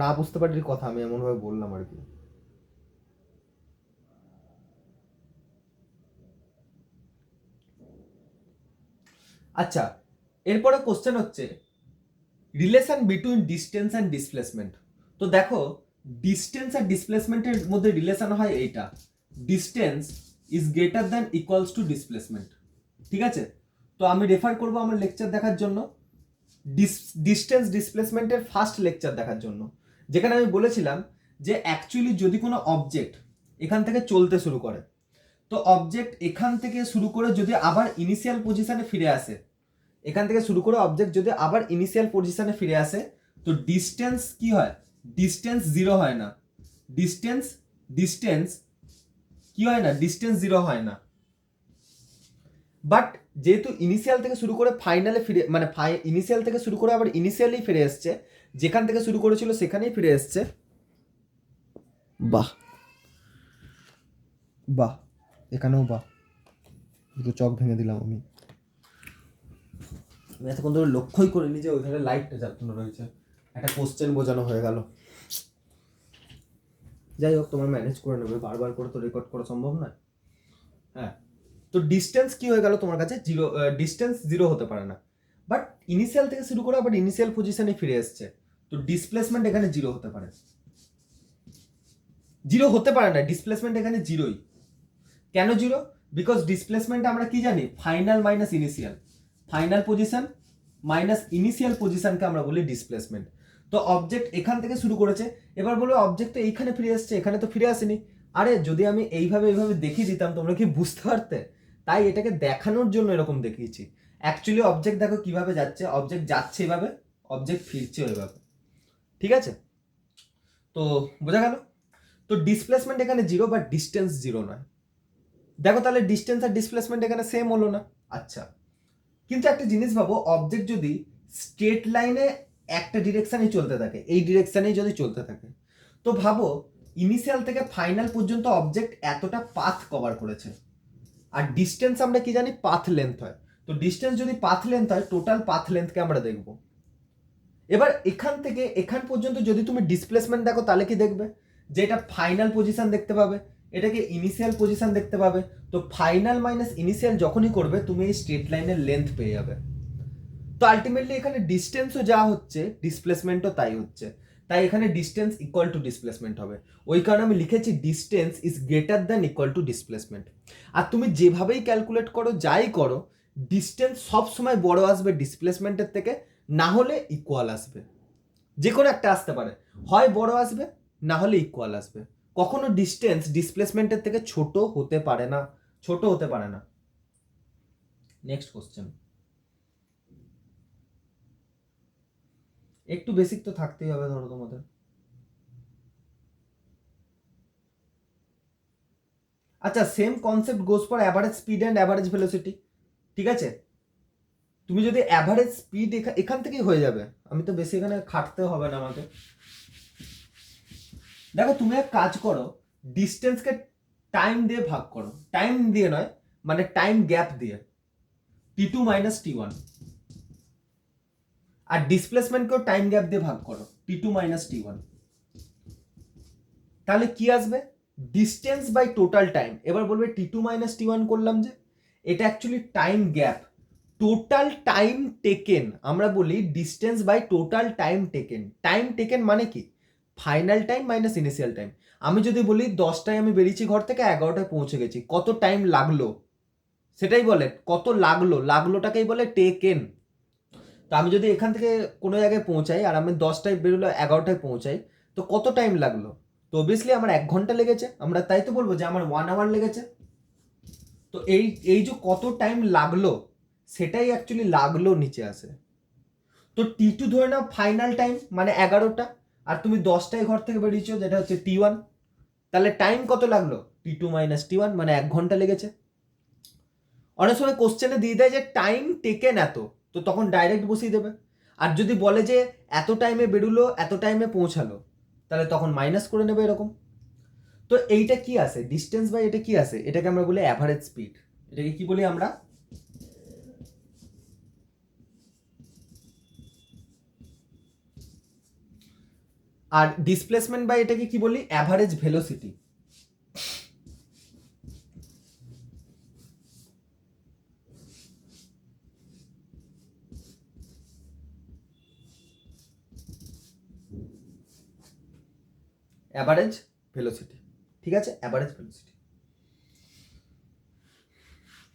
না বুঝতে পারি কথা আমি এমনভাবে বললাম আর কি। আচ্ছা, এরপরে কোশ্চেন হচ্ছে relation between distance and displacement. তো দেখো ডিস্টেন্স আর ডিসপ্লেসমেন্টের মধ্যে রিলেশন হয় এইটা, distance is greater than equals to displacement. ঠিক আছে, তো আমি রেফার করব আমার লেকচার দেখার জন্য ডিস্টেন্স ডিসপ্লেসমেন্টের ফার্স্ট লেকচার দেখার জন্য, যেখানে আমি বলেছিলাম যে অ্যাকচুয়ালি যদি কোনো অবজেক্ট এখান থেকে চলতে শুরু করে, তো অবজেক্ট এখান থেকে শুরু করে যদি আবার ইনিশিয়াল পজিশনে ফিরে আসে, এখান থেকে শুরু করে অবজেক্ট যদি আবার ইনিশিয়াল পজিশনে ফিরে আসে, তো ডিস্টেন্স কি হয়, ডিস্টেন্স জিরো হয় না, ডিস্টেন্স কি হয় না, ডিস্টেন্স জিরো হয় না। বাট যেহেতু ইনিশিয়াল থেকে শুরু করে ফাইনালে ফিরে, মানে ইনিশিয়াল থেকে শুরু করে আবার ইনিশিয়ালি ফিরে এসছে, যেখান থেকে শুরু করেছিল সেখানেই ফিরে এসছে। বাহ, এখানেও বাহ, দুটো চক ভেঙে দিলাম আমি। আমি এতক্ষণ ধরে লক্ষ্যই করিনি যে ওইখানে লাইটটা জ্বালানো রয়েছে। একটা কোশ্চেন বোঝানো হয়ে গেল। যাই হোক, তোমার ম্যানেজ করে নেবে, বারবার করে তো রেকর্ড করা সম্ভব নয়। হ্যাঁ, তো ডিস্টেন্স কি হয়ে গেল তোমার কাছে? জিরো। ডিস্টেন্স জিরো হতে পারে না, বাট ইনিশিয়াল থেকে শুরু করে আবার ইনিশিয়াল পজিশনে ফিরে এসছে, তো ডিসপ্লেসমেন্ট এখানে জিরো হতে পারে। জিরো হতে পারে না, ডিসপ্লেসমেন্ট এখানে জিরোই। কেন জিরো? বিকজ ডিসপ্লেসমেন্ট আমরা কি জানি, final minus initial. Final position minus initial পজিশনকে আমরা বলি ডিসপ্লেসমেন্ট। তো অবজেক্ট এখান থেকে শুরু করেছে, এবার বলবো অবজেক্ট তো এইখানে ফিরে আসছে, এখানে তো ফিরে আসেনি। আরে যদি আমি এইভাবে দেখিয়ে দিতাম তোমরা কি বুঝতে পারতে? তাই এটাকে দেখানোর জন্য এরকম দেখিয়েছি। অ্যাকচুয়ালি অবজেক্ট দেখো কিভাবে যাচ্ছে, অবজেক্ট যাচ্ছে এভাবে, অবজেক্ট ফিরছে ওইভাবে। ঠিক আছে, তো বোঝা গেল? তো ডিসপ্লেসমেন্ট এখানে জিরো, বাট ডিস্টেন্স জিরো নয়। দেখো তাহলে ডিস্টেন্স আর ডিসপ্লেসমেন্ট এখানে সেম হলো না? আচ্ছা, কিন্তু একটা জিনিস ভাবো, অবজেক্ট যদি স্ট্রেট লাইনে একটা ডিরেকশনেই চলতে থাকে, এই ডিরেকশনেই যদি চলতে থাকে, তো ভাবো ইনিশিয়াল থেকে ফাইনাল পর্যন্ত অবজেক্ট এতটা পাথ কভার করেছে। আর ডিস্টেন্স আমরা কি জানি, পাথ লেন্থ হয়। তো ডিস্টেন্স যদি পাথ লেন্থ হয়, টোটাল পাথ লেন্থকে আমরা দেখব। এবার এখান থেকে এখান পর্যন্ত যদি তুমি ডিসপ্লেসমেন্ট দেখো, তাহলে কি দেখবে যে এটা ফাইনাল পজিশন দেখতে পাবে, এটাকে ইনিশিয়াল পজিশন দেখতে পাবে। তো ফাইনাল মাইনাস ইনিশিয়াল যখনই করবে, তুমি এই স্ট্রেট লাইনের লেন্থ পেয়ে যাবে। তো আলটিমেটলি এখানে ডিস্টেন্সও যা হচ্ছে, ডিসপ্লেসমেন্টও তাই হচ্ছে। তাই এখানে ডিস্টেন্স ইকুয়াল টু ডিসপ্লেসমেন্ট হবে। ওই কারণে আমি লিখেছি distance is greater than equal to displacement. আর তুমি যেভাবেই ক্যালকুলেট করো, যাই করো, ডিস্টেন্স সবসময় বড় আসবে ডিসপ্লেসমেন্টের থেকে, না হলে ইকুয়াল আসবে। যে কোনো একটা আসতে পারে, হয় বড় আসবে না হলে ইকুয়াল আসবে। কখনো ডিস্টেন্স ডিসপ্লেসমেন্টের থেকে ছোট হতে পারে না, ছোট হতে পারে না। Next question. একটু বেসিক তো থাকতেই হবে ধরো তোমাদের। আচ্ছা, same concept goes for average speed and average velocity. ঠিক আছে, তুমি যদি অ্যাভারেজ স্পিড এখান থেকেই হয়ে যাবে, আমি তো বেশি এখানে খাটতে হবে না আমাকে। দেখো তুমি এক কাজ করো, ডিস্টেন্সকে টাইম দিয়ে ভাগ করো, টাইম দিয়ে নয়, মানে টাইম গ্যাপ দিয়ে, T2 মাইনাস T1। আর ডিসপ্লেসমেন্টকেও টাইম গ্যাপ দিয়ে ভাগ করো, T2 মাইনাস T1। তাহলে কি আসবে, ডিস্টেন্স বাই টোটাল টাইম। এবার বলবে T2 মাইনাস T1 করলাম যে, এটা actually time gap. Total time taken আমরা বলি distance by total time taken. Time taken মানে কি, final time minus initial time. আমি যদি বলি 10টায় আমি বেরিয়েছি ঘর থেকে, 11টায় পৌঁছে গেছি, কত টাইম লাগলো সেটাই বলে কত লাগলো, লাগলোটাকেই বলে টেকেন। তো আমি যদি এখান থেকে কোনো জায়গায় পৌঁছাই, আর আমি 10টায় বেরোলো 11টায় পৌঁছাই, তো কত টাইম লাগলো? তো অবভিয়াসলি আমার 1 ঘন্টা লেগেছে, আমরা তাই তো বলবো যে আমার 1 আওয়ার লেগেছে। তো এই এই যে কত টাইম লাগলো, সেটাই অ্যাকচুয়ালি লাগলো নিচে আসে। তো T2 ধরে নাও ফাইনাল টাইম মানে 11টা, আর তুমি 10টায় ঘর থেকে বেরিয়েছো, যেটা হচ্ছে T1। তাহলে টাইম কত লাগলো, T2 মাইনাস T1, মানে 1 ঘন্টা লেগেছে। অনেক সময় কোশ্চেনে দিয়ে দেয় যে টাইম টেকেন এত, তো তখন ডাইরেক্ট বসিয়ে দেবে। আর যদি বলে যে এত টাইমে বেরোলো, এত টাইমে পৌঁছালো, তাহলে তখন মাইনাস করে নেবে এরকম। তো এইটা কি আসে, ডিস্টেন্স বাই এটা কি আসে, এটাকে আমরা বলি অ্যাভারেজ স্পিড। এটাকে কি বলি আমরা, আর ডিসপ্লেসমেন্ট বাই এটাকে কি বলি, অ্যাভারেজ ভেলোসিটি। অ্যাভারেজ ভেলোসিটি, ঠিক আছে, অ্যাভারেজ ভেলোসিটি।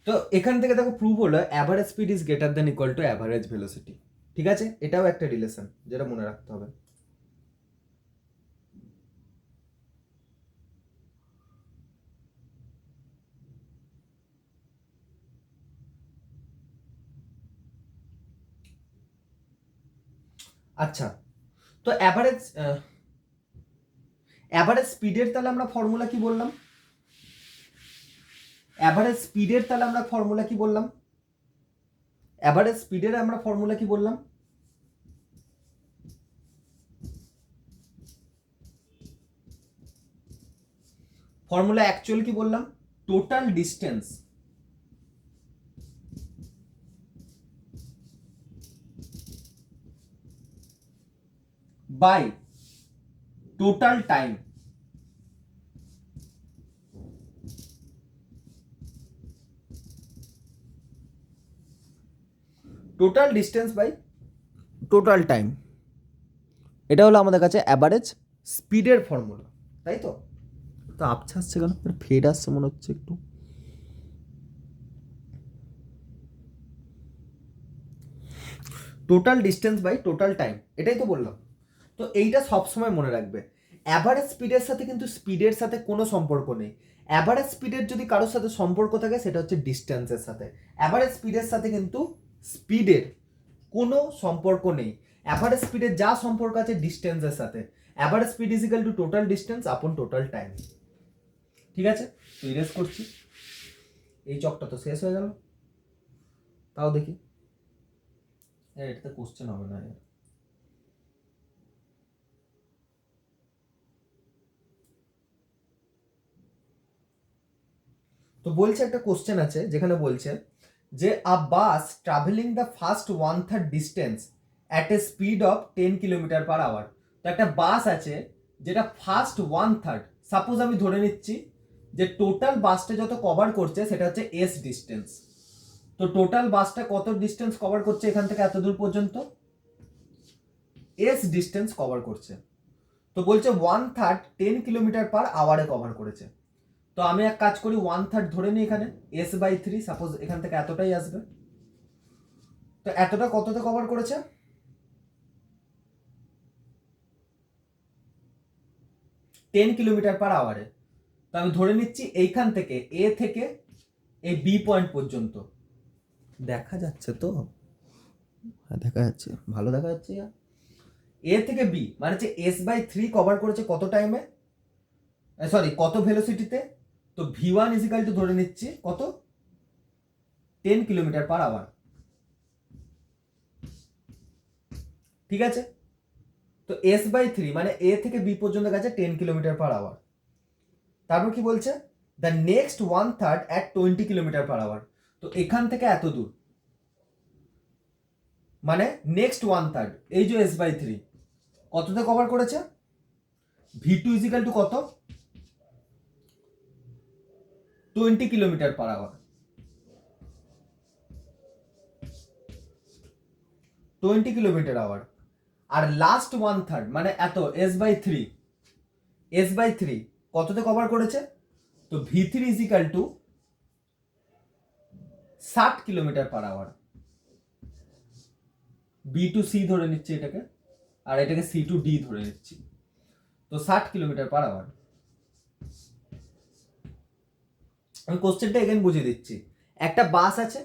তো এখান থেকে দেখো প্রুভ হলো average speed is greater than equal two average velocity. ঠিক আছে, এটাও একটা রিলেশন যেটা মনে রাখতে হবে। আচ্ছা, তো অ্যাভারেজ স্পিডের তাহলে আমরা ফর্মুলা কি বললাম, অ্যাভারেজ স্পিডের তাহলে আমরা ফর্মুলা কি বললাম, অ্যাভারেজ স্পিডের আমরা ফর্মুলা কি বললাম, ফর্মুলা অ্যাকচুয়াল কি বললাম, total distance by total time. Total distance by total time, এটা হলো আমাদের কাছে অ্যাভারেজ স্পিডের ফর্মুলা, তাই তো? তো আবছা আসছে কেন, ফেড আসছে মনে হচ্ছে একটু। Total distance by total time, এটাই তো বললাম। তো এইটা সবসময় মনে রাখবে। অ্যাভারেজ স্পিডের সাথে কিন্তু স্পিডের সাথে কোনো সম্পর্ক নেই। অ্যাভারেজ স্পিডের যদি কারোর সাথে সম্পর্ক থাকে সেটা হচ্ছে ডিস্টেন্সের সাথে। অ্যাভারেজ স্পিডের সাথে কিন্তু স্পিডের কোনো সম্পর্ক নেই। অ্যাভারেজ স্পিডের যা সম্পর্ক আছে ডিস্টেন্সের সাথে। Average speed is equal two total distance আপন টোটাল টাইম। ঠিক আছে, তো ইরেজ করছি। এই চকটা তো শেষ হয়ে গেল, তাও দেখি এটাতে কোশ্চেন হবে না। তো বলছে একটা কোশ্চেন আছে যেখানে বলছে যে a bus traveling the first 1/3 distance at a speed of 10 kilometre per hour. তো একটা বাস আছে যেটা ফার্স্ট 1/3, সাপোজ আমি ধরে নিচ্ছি যে টোটাল বাসটা যত কভার করছে সেটা হচ্ছে এস ডিস্টেন্স। তো টোটাল বাসটা কত ডিস্টেন্স কভার করছে এখান থেকে এত দূর পর্যন্ত, এস ডিস্টেন্স কভার করছে। তো বলছে 1/3 10 কিলোমিটার পার আওয়ারে কভার করেছে। তো আমি এক কাজ করি, 1/3 ধরে নিই এখানে, s/3, সাপোজ এখান থেকে এতটাই আসবে। তো এতটা কততে কভার করেছে, 10 কিলোমিটার পার আওয়ারে। তো আমি ধরে নিচ্ছি এইখান থেকে এ থেকে এই বি পয়েন্ট পর্যন্ত, দেখা যাচ্ছে তো? হ্যাঁ দেখা যাচ্ছে, ভালো দেখা যাচ্ছে। এ থেকে বি মানে হচ্ছে s/3 কভার করেছে কত টাইমে, সরি কত ভেলোসিটিতে। তো v1 ইজিক্যাল টু ধরে নিচ্ছি কত, 10 কিলোমিটার পার আওয়ার। ঠিক আছে, তো s/3 মানে এ থেকে বি পর্যন্ত গেছে 10 কিলোমিটার পার আওয়ার। তারপর কি বলছে, the next 1/3 at 20 kilometre per hour. তো এখান থেকে এত দূর মানে নেক্সট 1/3, এই যে s/3 কততে কভার করেছে, v2 ইজিক্যাল টু কত, 20 kilometre per hour. 20 kilometre hour. আর লাস্ট 1/3 মানে এত s/3 কততে কভার করেছে, তো v3 is equal to 60 kilometre per hour. B to C ধরে নিচ্ছি এটাকে, আর এটাকে সি টু ডি ধরে নিচ্ছি। তো 60 কিলোমিটার পার আওয়ার। আমি কোশ্চেনটা এগেন বুঝিয়ে দিচ্ছি। একটা বাস আছে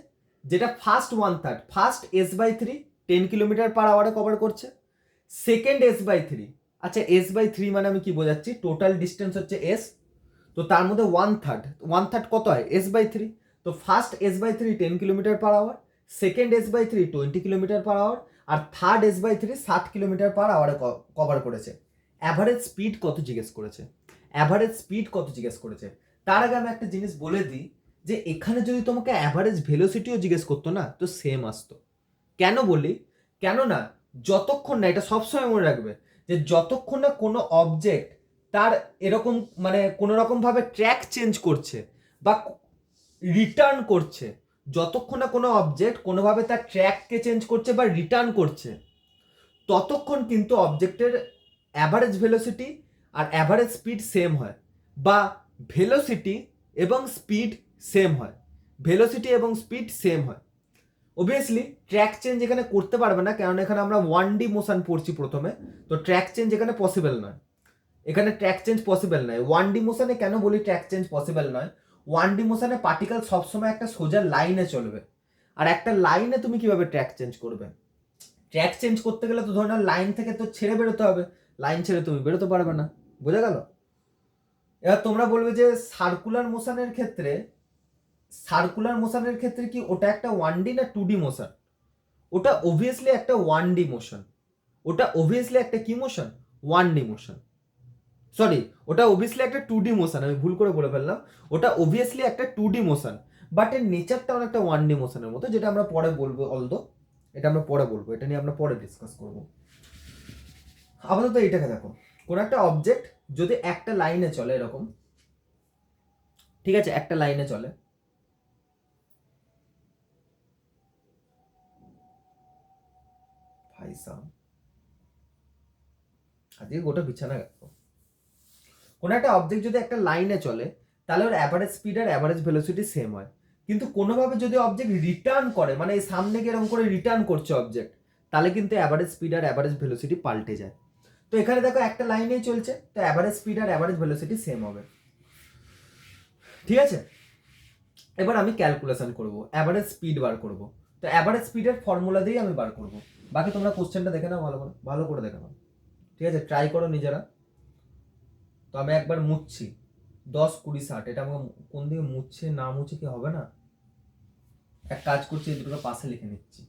যেটা first 1/3, first s/3 10 kilometre per আওয়ারে কভার করছে, সেকেন্ড s/3, আচ্ছা s/3 মানে আমি কি বোঝাচ্ছি, টোটাল ডিস্টেন্স হচ্ছে s, তো তার মধ্যে 1/3 কত হয়, s/3। তো first s/3 10 kilometre per hour, second s/3 20 kilometre per hour, আর থার্ড s/3 60 কিলোমিটার পার আওয়ারে কভার করেছে। অ্যাভারেজ স্পিড কত জিজ্ঞেস করেছে, অ্যাভারেজ স্পিড কত জিজ্ঞেস করেছে। তার আগে আমি একটা জিনিস বলে দিই যে এখানে যদি তোমাকে অ্যাভারেজ ভেলোসিটিও জিজ্ঞেস করতো না তো সেম আসতো। কেন বলি, কেননা যতক্ষণ না, এটা সবসময় মনে রাখবে যে যতক্ষণ না কোনো অবজেক্ট তার এরকম মানে কোনো রকম ভাবে ট্র্যাক চেঞ্জ করছে বা রিটার্ন করছে, যতক্ষণ না কোনো অবজেক্ট কোনোভাবে তার ট্র্যাককে চেঞ্জ করছে বা রিটার্ন করছে, ততক্ষণ কিন্তু অবজেক্টের অ্যাভারেজ ভেলোসিটি আর অ্যাভারেজ স্পিড সেম হয়, বা ভেলোসিটি এবং স্পিড সেম হয়, ভেলোসিটি এবং স্পিড সেম হয়। অবভিয়াসলি ট্র্যাক চেঞ্জ এখানে করতে পারবে না, কারণ এখানে আমরা 1D মোশন পড়ছি প্রথমে, তো ট্র্যাক চেঞ্জ এখানে পসিবল নয়। এখানে ট্র্যাক চেঞ্জ পসিবল নয় 1D মোশনে। কেন বলি ট্র্যাক চেঞ্জ পসিবল নয়, 1D মোশনে পার্টিকেল সবসময় একটা সোজা লাইনে চলবে, আর একটা লাইনে তুমি কিভাবে ট্র্যাক চেঞ্জ করবে, ট্র্যাক চেঞ্জ করতে গেলে তো ধরে নাও লাইন থেকে তো ছেড়ে বেরোতে হবে, লাইন ছেড়ে তুমি বেরোতে পারবে না, বোঝা গেল? এবার তোমরা বলবে যে সার্কুলার মোশনের ক্ষেত্রে, সার্কুলার মোশনের ক্ষেত্রে কি ওটা একটা 1D না 2D মোশন? ওটা অবভিয়াসলি একটা 1D মোশন। ওটা অবভিয়াসলি একটা কি মোশন, 1D মোশন। সরি, ওটা অবভিয়াসলি একটা 2D মোশন, আমি ভুল করে বলে ফেললাম। ওটা অবভিয়াসলি একটা 2D মোশন, বাট এর নেচারটা অনেকটা 1D মোশনের মতো, যেটা আমরা পরে বলবো। অলদো এটা আমরা পরে বলবো, এটা নিয়ে আমরা পরে ডিসকাস করবো। আপাতত এইটাকে দেখো, কোনো একটা অবজেক্ট যদি একটা লাইনে চলে এরকম, ঠিক আছে, একটা লাইনে চলে, ভাই সাহেব আজকে গোটা বিছানা গেল। কোনো একটা অবজেক্ট যদি একটা লাইনে চলে তাহলে ওর অ্যাভারেজ স্পিড আর অ্যাভারেজ ভেলোসিটি সেম হয়, কিন্তু কোনোভাবে যদি অবজেক্ট রিটার্ন করে, মানে এই সামনে গিয়ে এরকম করে রিটার্ন করছে অবজেক্ট, তাহলে কিন্তু অ্যাভারেজ স্পিড আর অ্যাভারেজ ভেলোসিটি পাল্টে যায়। তো এখানে দেখো একটা লাইনেই চলছে, তো অ্যাভারেজ স্পিড আর অ্যাভারেজ ভেলোসিটি সেম হবে, ঠিক আছে। এবার আমি ক্যালকুলেশন করব, অ্যাভারেজ স্পিড বার করব। তো অ্যাভারেজ স্পিডের ফর্মুলা দিয়েই আমি বার করব। বাকি তোমরা কোশ্চেনটা দেখে নাও, ভালো করে দেখে নাও, ঠিক আছে, ট্রাই করো নিজেরা। তো আমি একবার মুছছি 10 20 60, এটা আমাকে কোন দিকে মুছছে না মুছে কি হবে না, এক কাজ করছি এই দুটো পাশে লিখে নিচ্ছি।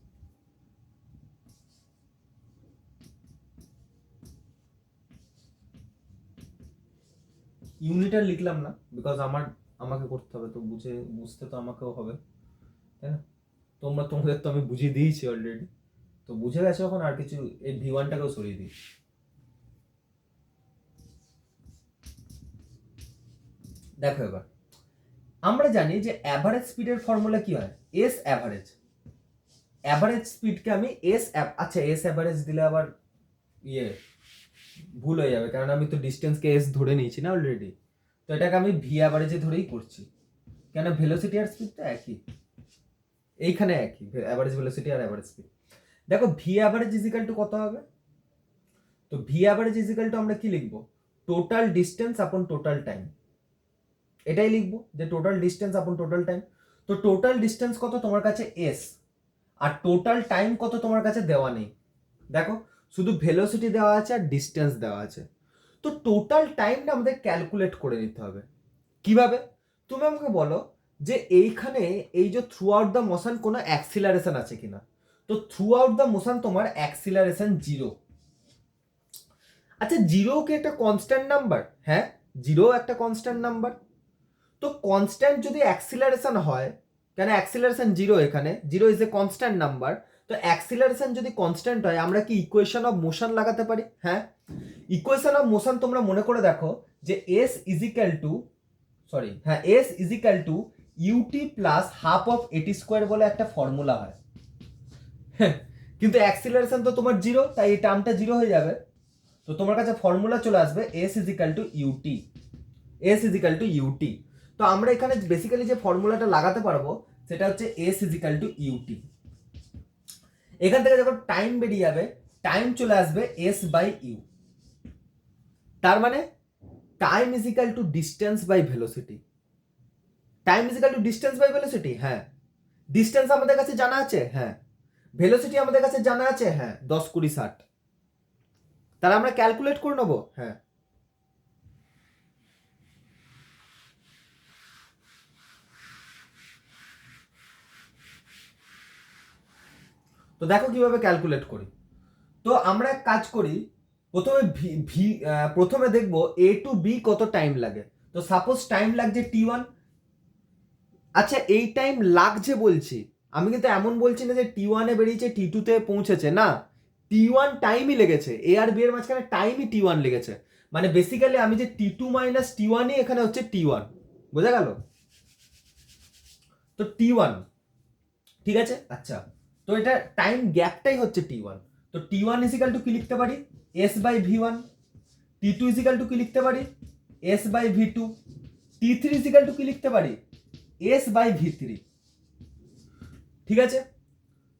ইউনিটার লিখলাম না, বিকজ আমাকে করতে হবে, তো বুঝতে তো আমাকেও হবে, তাই না। তোমাদের তো আমি বুঝিয়ে দিয়েছি অলরেডি, তো বুঝে গেছো এখন, আর কিছু এই V1টাকেও সরিয়ে দিই। দেখো এবার আমরা জানি যে অ্যাভারেজ স্পিডের ফর্মুলা কি হয়, এস অ্যাভারেজ। অ্যাভারেজ স্পিডকে আমি আচ্ছা এস অ্যাভারেজ দিলে আবার ভুল হয়ে যাবে, কারণ আমি তো ডিস্টেন্সকে এস ধরে নিয়েছি না অলরেডি, তো এটাকে আমি ভি অ্যাভারেজে ধরেই করছি, কেন ভেলোসিটি আর স্পিড তো একই, এইখানে একই, অ্যাভারেজ ভেলোসিটি আর অ্যাভারেজ স্পিড। দেখো ভি অ্যাভারেজ ইজিক্যাল টু কত হবে, তো ভি অ্যাভারেজ ইজিক্যাল টু আমরা কি লিখবো, টোটাল ডিস্টেন্স আপন টোটাল টাইম, এটাই লিখবো যে টোটাল ডিস্টেন্স আপন টোটাল টাইম। তো টোটাল ডিস্টেন্স কত তোমার কাছে এস, আর টোটাল টাইম কত তোমার কাছে দেওয়া নেই, দেখো শুধু ভেলোসিটি দেওয়া আছে আর ডিস্টেন্স দেওয়া আছে। তো টোটাল টাইমটা আমাদের ক্যালকুলেট করে নিতে হবে। কিভাবে, তুমি আমাকে বলো যে এইখানে এই যে থ্রু আউট দ্য মোশন কোনো অ্যাক্সিলারেশন আছে কিনা, তো থ্রু আউট দ্য মোশন তোমার অ্যাক্সিলারেশন 0। আচ্ছা জিরো কি একটা কনস্ট্যান্ট নাম্বার, হ্যাঁ জিরো একটা কনস্ট্যান্ট নাম্বার। তো কনস্ট্যান্ট যদি অ্যাক্সিলারেশন হয়, কেন অ্যাক্সিলারেশন 0, এখানে 0 ইজ এ কনস্ট্যান্ট নাম্বার, তো অ্যাক্সিলারেশন যদি কনস্ট্যান্ট হয় আমরা কি ইকুয়েশন অফ মোশন লাগাতে পারি, হ্যাঁ। ইকুয়েশন অফ মোশন তোমরা মনে করে দেখো যে s is equal to ut plus half of at square বলে একটা ফর্মুলা হয়, কিন্তু অ্যাক্সিলারেশন তো তোমার 0, তাই এই টার্মটা 0 হয়ে যাবে। তো তোমার কাছে ফর্মুলা চলে আসবে এস ইজিক্যাল টু ইউটি। তো আমরা এখানে বেসিক্যালি যে ফর্মুলাটা লাগাতে পারবো সেটা হচ্ছে এস ইজিক্যাল টু ইউটি। এখান থেকে যখন টাইম বেরিয়ে যাবে, টাইম চলে আসবে এস বাই ইউ, তার মানে time is equal to distance by velocity. Time is equal to distance by velocity, হ্যাঁ। ডিস্টেন্স আমাদের কাছে জানা আছে, হ্যাঁ। ভেলোসিটি আমাদের কাছে জানা আছে, হ্যাঁ, 10 20 60। তাহলে আমরা ক্যালকুলেট করে নেবো, হ্যাঁ। তো দেখো কিভাবে ক্যালকুলেট করি। তো আমরা এক কাজ করি, প্রথমে দেখবো এ টু বি কত টাইম লাগে। তো সাপোজ টাইম লাগছে T1। আচ্ছা এই টাইম লাগছে বলছি, আমি কিন্তু এমন বলছি না যে T1-এ বেরিয়েছে T2-তে পৌঁছেছে, না, T1 টাইমই লেগেছে, এ আর বি এর মাঝখানে টাইমই T1 লেগেছে, মানে বেসিক্যালি আমি যে T2 মাইনাস T1-ই এখানে হচ্ছে T1, বোঝা গেল। তো T1, ঠিক আছে, আচ্ছা, তো এটা টাইম গ্যাপটাই হচ্ছে T1। তো T1 ইজিক্যাল টু কি লিখতে পারি, S by V1। T2 is equal two কি লিখতে পারি, S by V2। T3 is equal two কি লিখতে পারি, এস বাই V3, ঠিক আছে।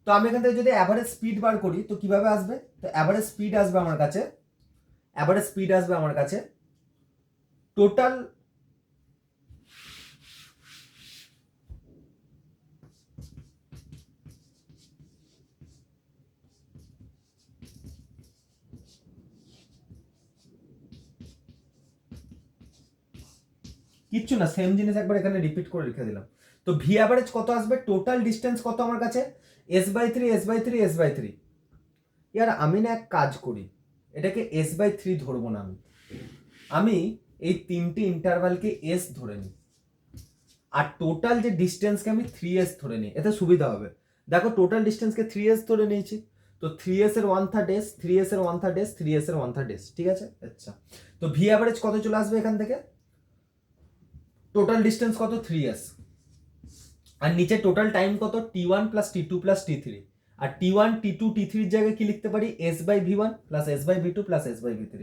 তো আমি এখান থেকে যদি অ্যাভারেজ স্পিড বার করি তো কিভাবে আসবে, তো অ্যাভারেজ স্পিড আসবে আমার কাছে টোটাল, কিচ্ছু না, সেম জিনিস একবার এখানে রিপিট করে লিখে দিলাম। তো ভি অ্যাভারেজ কত আসবে, টোটাল ডিস্টেন্স কত আমার কাছে, S/3 ইয়ার আমি না এক কাজ করি, এটাকে S/3 ধরবো না, আমি এই তিনটি ইন্টারভালকে এস ধরে নিই, আর টোটাল যে ডিস্টেন্সকে আমি 3s ধরে নিই, এতে সুবিধা হবে। দেখো টোটাল ডিস্টেন্সকে 3s ধরে নিয়েছি, তো 3s এর 1/3 s, 3s এর 1/3 s, 3s এর 1/3 s, ঠিক আছে। আচ্ছা, তো ভি অ্যাভারেজ কত চলে আসবে এখান থেকে? টোটাল ডিস্টেন্স কত? 3s, আর নিচে টোটাল টাইম কত? t1 plus t2 plus t3, আর t1 t2 t3 এর জায়গায় কি লিখতে পারি? s by v1 plus s by v2 plus s by v3।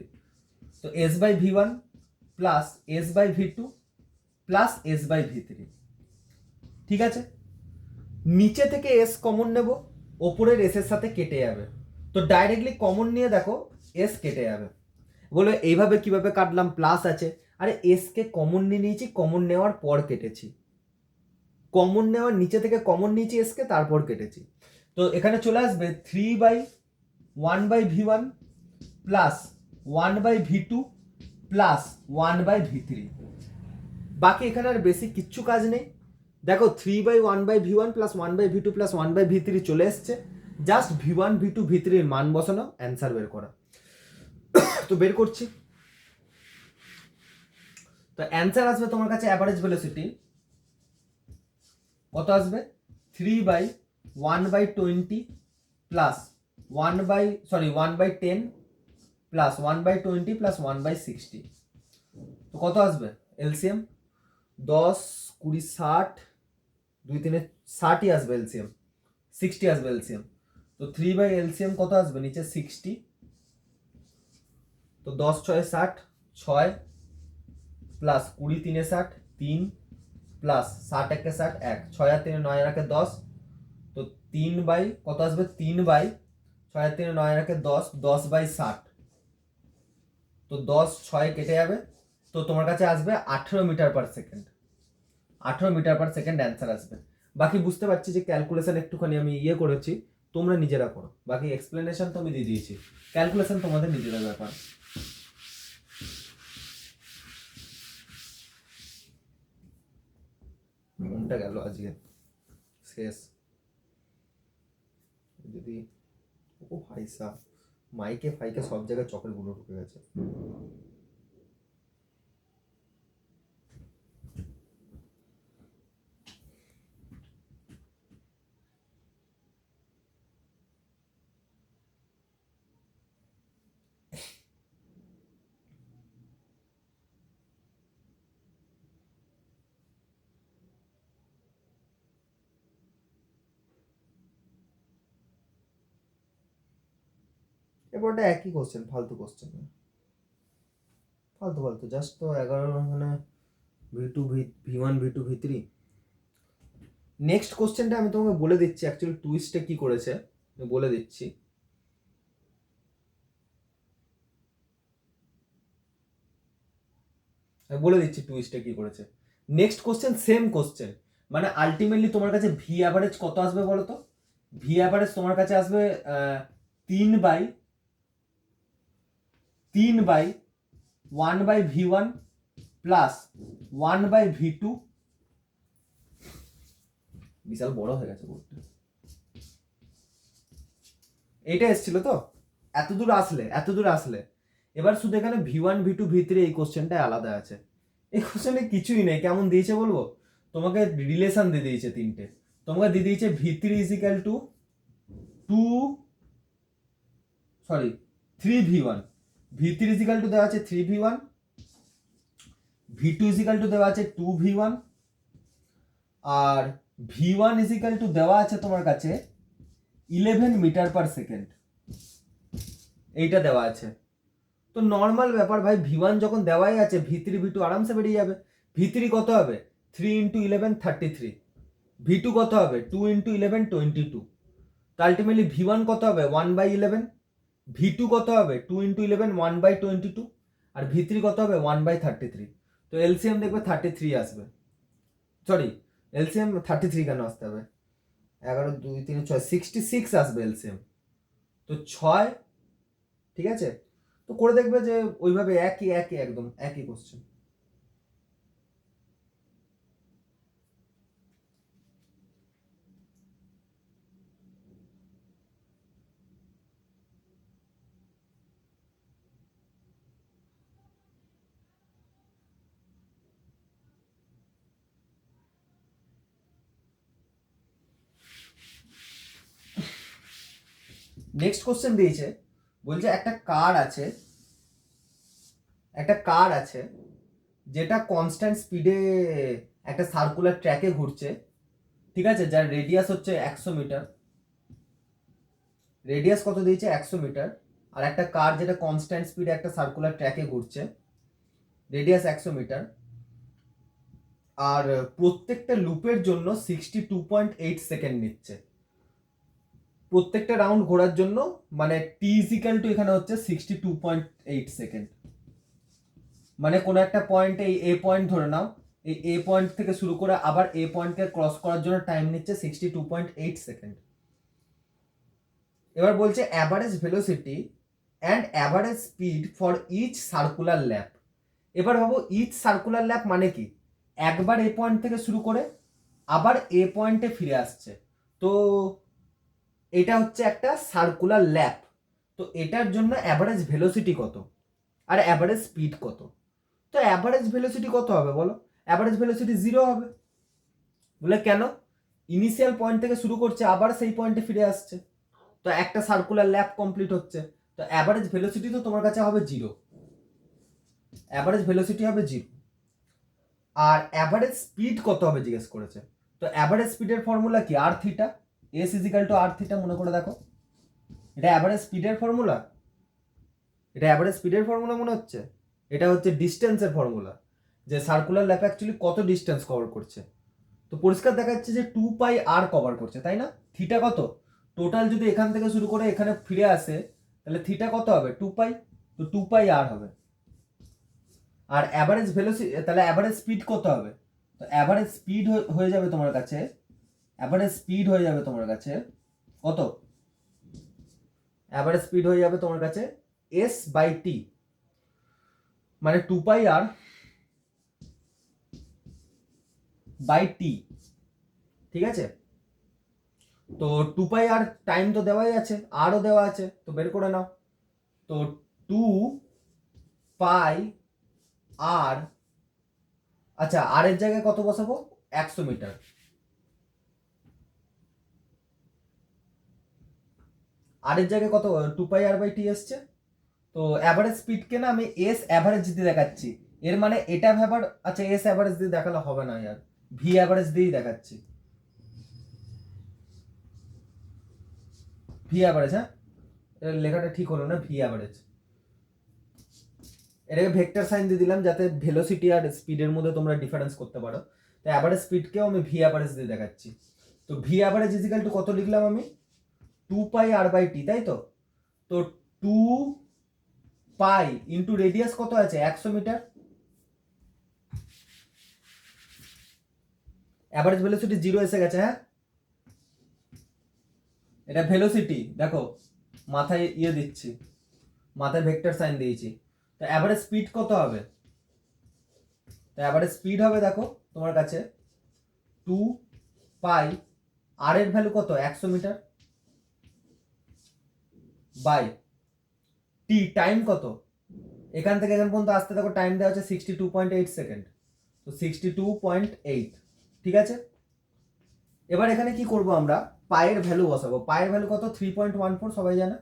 তো s by v1 plus s by v2 plus s by v3, ঠিক আছে। নিচে থেকে s কমন নেব, ওপরের s এর সাথে কেটে যাবে, তো ডাইরেক্টলি কমন নিয়ে দেখো s কেটে যাবে। বলে এইভাবে কিভাবে কাটলাম? প্লাস আছে, আরে s কে কমন নিয়ে নিয়েছি, কমন নেওয়ার পর কেটেছি, কমন নেওয়ার নিচে থেকে কমন নিয়েছি s কে, তারপর কেটেছি। তো এখানে চলে আসবে 3/1/v1 plus 1/v2 plus 1/v3। বাকি এখানে আর বেশি কিচ্ছু কাজ নেই। দেখো 3/1/v1 plus 1/v2 plus 1/v3 চলে এসছে, জাস্ট v1 v2 v3 এর মান বসানো, অ্যান্সার বের করা। তো বের করছি, তো অ্যান্সার আসবে তোমার কাছে অ্যাভারেজ ভেলোসিটি কত আসবে? 3/1/20 প্লাস 1/10 প্লাস 1/20 প্লাস 1/60। তো কত আসবে এলসিএম? 10 20 60, 2 3 60ই আসবে এলসিএম, 60 আসবে এলসিএম। তো 3 এলসিএম কত আসবে? নিচে 60, তো 10 6 60, 6 প্লাস 20 3 60, 3 প্লাস 60 1 60, 1 6 আর 3 9 আর 10, তো 3 বাই কত আসবে? 3 বাই 6 আর 3 9 আর 10, 10/60, তো 10 6 কেটে যাবে, তো তোমার কাছে আসবে 18 metre per second, 18 metre per second answer আসবে। বাকি বুঝতে পারছি যে ক্যালকুলেশন একটুখানি আমি করেছি, তোমরা নিজেরা করো, বাকি এক্সপ্লেনেশন তো আমি দিয়ে দিয়েছি, ক্যালকুলেশন তোমাদের নিজেদের ব্যাপার। মনটা গেল আজকে শেষ। যদি ও ভাই সাহ, মাইকে ফাইকে সব জায়গায় চকের গুলো ঢুকে গেছে। এবারটা একই কোশ্চেন, ফালতু কোশ্চেন, ফালতু ফালতু জাস্ট। তো 11 মানে v2 v1 v2 v3। Next কোশ্চেনটা আমি তোমাকে বলে দিচ্ছি অ্যাকচুয়ালি টুইস্টে কি করেছে, আমি বলে দিচ্ছি। আমি বলে দিচ্ছি টুইস্টে কি করেছে। নেক্সট কোশ্চেন সেম কোশ্চেন, মানে আলটিমেটলি তোমার কাছে ভি অ্যাভারেজ কত আসবে বলো তো? ভি অ্যাভারেজ তোমার কাছে আসবে 3/1/v1 প্লাস 1/v2, বিশাল বড় হয়ে গেছে বোর্ডটা। এইটা এসেছিল তো, এত দূর আসলে এবার শুধু এখানে v1 v2 v3 এই কোশ্চেনটা আলাদা আছে। এই কোশ্চেনে কিছুই নেই, কেমন দিয়েছে বলবো তোমাকে? রিলেশন দিয়ে দিয়েছে তিনটে, তোমাকে দিয়ে দিয়েছে v3 is equal two 3v1, v3 is equal two দেওয়া আছে 3v1, v2 ইজিক্যাল টু দেওয়া আছে 2v1, আর v1 ইজিক্যাল টু দেওয়া আছে তোমার কাছে 11 মিটার পার সেকেন্ড, এইটা দেওয়া আছে। তো নর্মাল ব্যাপার ভাই, v1 যখন দেওয়াই আছে v3 v2 আরামসে বেরিয়ে যাবে। v3 কত হবে? 3 × 11 33, v2 কত হবে? 2 × 11 22, তো আলটিমেটলি v1 কত হবে? 1/11, v2 কত হবে? 2 × 11 1/22, আর v3 কত হবে? 1/33। তো এলসিএম দেখবে 33 আসবে, সরি এলসিএম 33 কেন আসতে হবে? 11 2 3 6 66 আসবে এলসিএম, তো 6, ঠিক আছে। তো করে দেখবে যে ওইভাবে একই একদম একই কোশ্চেন। নেক্সট কোশ্চেন দিয়েছে, বলছে একটা কার আছে যেটা কনস্ট্যান্ট স্পিডে একটা সার্কুলার ট্র্যাকে ঘুরছে, ঠিক আছে, যার রেডিয়াস হচ্ছে 100 মিটার, রেডিয়াস কত দিয়েছে 100 মিটার, আর একটা কার যেটা কনস্ট্যান্ট স্পিডে একটা সার্কুলার ট্র্যাকে ঘুরছে, রেডিয়াস 100 মিটার, আর প্রত্যেকটা লুপের জন্য 62.8 সেকেন্ড নিচ্ছে, প্রত্যেকটা রাউন্ড ঘোরার জন্য, মানে টি ইজিক্যাল টু এখানে হচ্ছে 62.8 সেকেন্ড। মানে কোনো একটা পয়েন্টে এই এ পয়েন্ট ধরে নাও, এই এ পয়েন্ট থেকে শুরু করে আবার এ পয়েন্টকে ক্রস করার জন্য টাইম নিচ্ছে 62.8 সেকেন্ড। এবার বলছে average velocity and average speed for each circular lap. এবার ভাবো ইচ সার্কুলার ল্যাপ মানে কি, একবার এ পয়েন্ট থেকে শুরু করে আবার এ পয়েন্টে ফিরে আসছে, তো এটা হচ্ছে একটা সার্কুলার ল্যাপ। তো এটার জন্য অ্যাভারেজ ভেলোসিটি কত আর অ্যাভারেজ স্পিড কত? তো অ্যাভারেজ ভেলোসিটি কত হবে বলো? অ্যাভারেজ ভেলোসিটি 0 হবে। বলে কেন? ইনিশিয়াল পয়েন্ট থেকে শুরু করছে আবার সেই পয়েন্টে ফিরে আসছে, তো একটা সার্কুলার ল্যাপ কমপ্লিট হচ্ছে, তো অ্যাভারেজ ভেলোসিটি তো তোমার কাছে হবে 0, অ্যাভারেজ ভেলোসিটি হবে 0। আর অ্যাভারেজ স্পিড কত হবে জিজ্ঞেস করেছে, তো অ্যাভারেজ স্পিডের ফর্মুলা কি, আর থিটা, এস ইজিক্যাল টু আর থিটা, মনে করে দেখো, এটা অ্যাভারেজ স্পিডের ফর্মুলা, এটা অ্যাভারেজ স্পিডের ফর্মুলা মনে হচ্ছে, এটা হচ্ছে ডিস্টেন্সের ফর্মুলা, যে সার্কুলার ল্যাপ অ্যাকচুয়ালি কত ডিস্টেন্স কভার করছে। তো পরিষ্কার দেখা যাচ্ছে যে 2 পাই আর কভার করছে, তাই না? থিটা কত, টোটাল যদি এখান থেকে শুরু করে এখানে ফিরে আসে তাহলে থিটা কত হবে 2 পাই, তো 2 পাই আর হবে। আর অ্যাভারেজ ভেলোসিটি, তাহলে অ্যাভারেজ স্পিড কত হবে, তো অ্যাভারেজ স্পিড হয়ে যাবে তোমার কাছে, অ্যাভারেজ স্পিড হয়ে যাবে তোমার কাছে কত, অ্যাভারেজ স্পিড হয়ে যাবে তোমার কাছে এস বাই টি, মানে 2 পাই আর বাই টি, ঠিক আছে? তো 2 পাই আর টাইম তো দেওয়াই আছে, আরও দেওয়া আছে, তো বের করে নাও। তো 2 পাই আর, আচ্ছা আর এর জায়গায় কত বসাবো, 100 মিটার, আর এর জায়গায় কত, 2 পাই আর বাই টি এসছে। তো অ্যাভারেজ স্পিডকে না আমি এস অ্যাভারেজ দিয়ে দেখাচ্ছি, এর মানে এটা ভেবার, আচ্ছা এস অ্যাভারেজ দিয়ে দেখালে হবে না ইয়ার, ভি অ্যাভারেজ দিয়েই দেখাচ্ছি, ভি অ্যাভারেজ, হ্যাঁ লেখাটা ঠিক হলো না, ভি অ্যাভারেজ, এটাকে ভেক্টর সাইন দিয়ে দিলাম যাতে ভেলোসিটি আর স্পিডের মধ্যে তোমরা ডিফারেন্স করতে পারো। তো অ্যাভারেজ স্পিডকেও আমি ভি অ্যাভারেজ দিয়ে দেখাচ্ছি। তো ভি অ্যাভারেজ ইজিক্যাল টু কত লিখলাম আমি, 2 পাই আর বাই টি, তাই তো? তো 2 পাই ইন্টু রেডিয়াস কত আছে 100 মিটার, অ্যাভারেজ ভেলোসিটি 0 এসে গেছে, হ্যাঁ এটা ভেলোসিটি, দেখো মাথায় ইয়ে দিচ্ছি, মাথায় ভেক্টর সাইন দিয়েছি। তো অ্যাভারেজ স্পিড কত হবে, তো অ্যাভারেজ স্পিড হবে দেখো তোমার কাছে 2 পাই, আর এর ভ্যালু কত 100 মিটার, বাই টি, টাইম কত, এখান থেকে এখান পর্যন্ত আসতে দেখো টাইম দেওয়া হচ্ছে 62.8 সেকেন্ড, তো 62.8, ঠিক আছে? এবার এখানে কি করব আমরা, পায়ের ভ্যালু বসাবো, পায়ের ভ্যালু কত 3.14 সবাই জানে,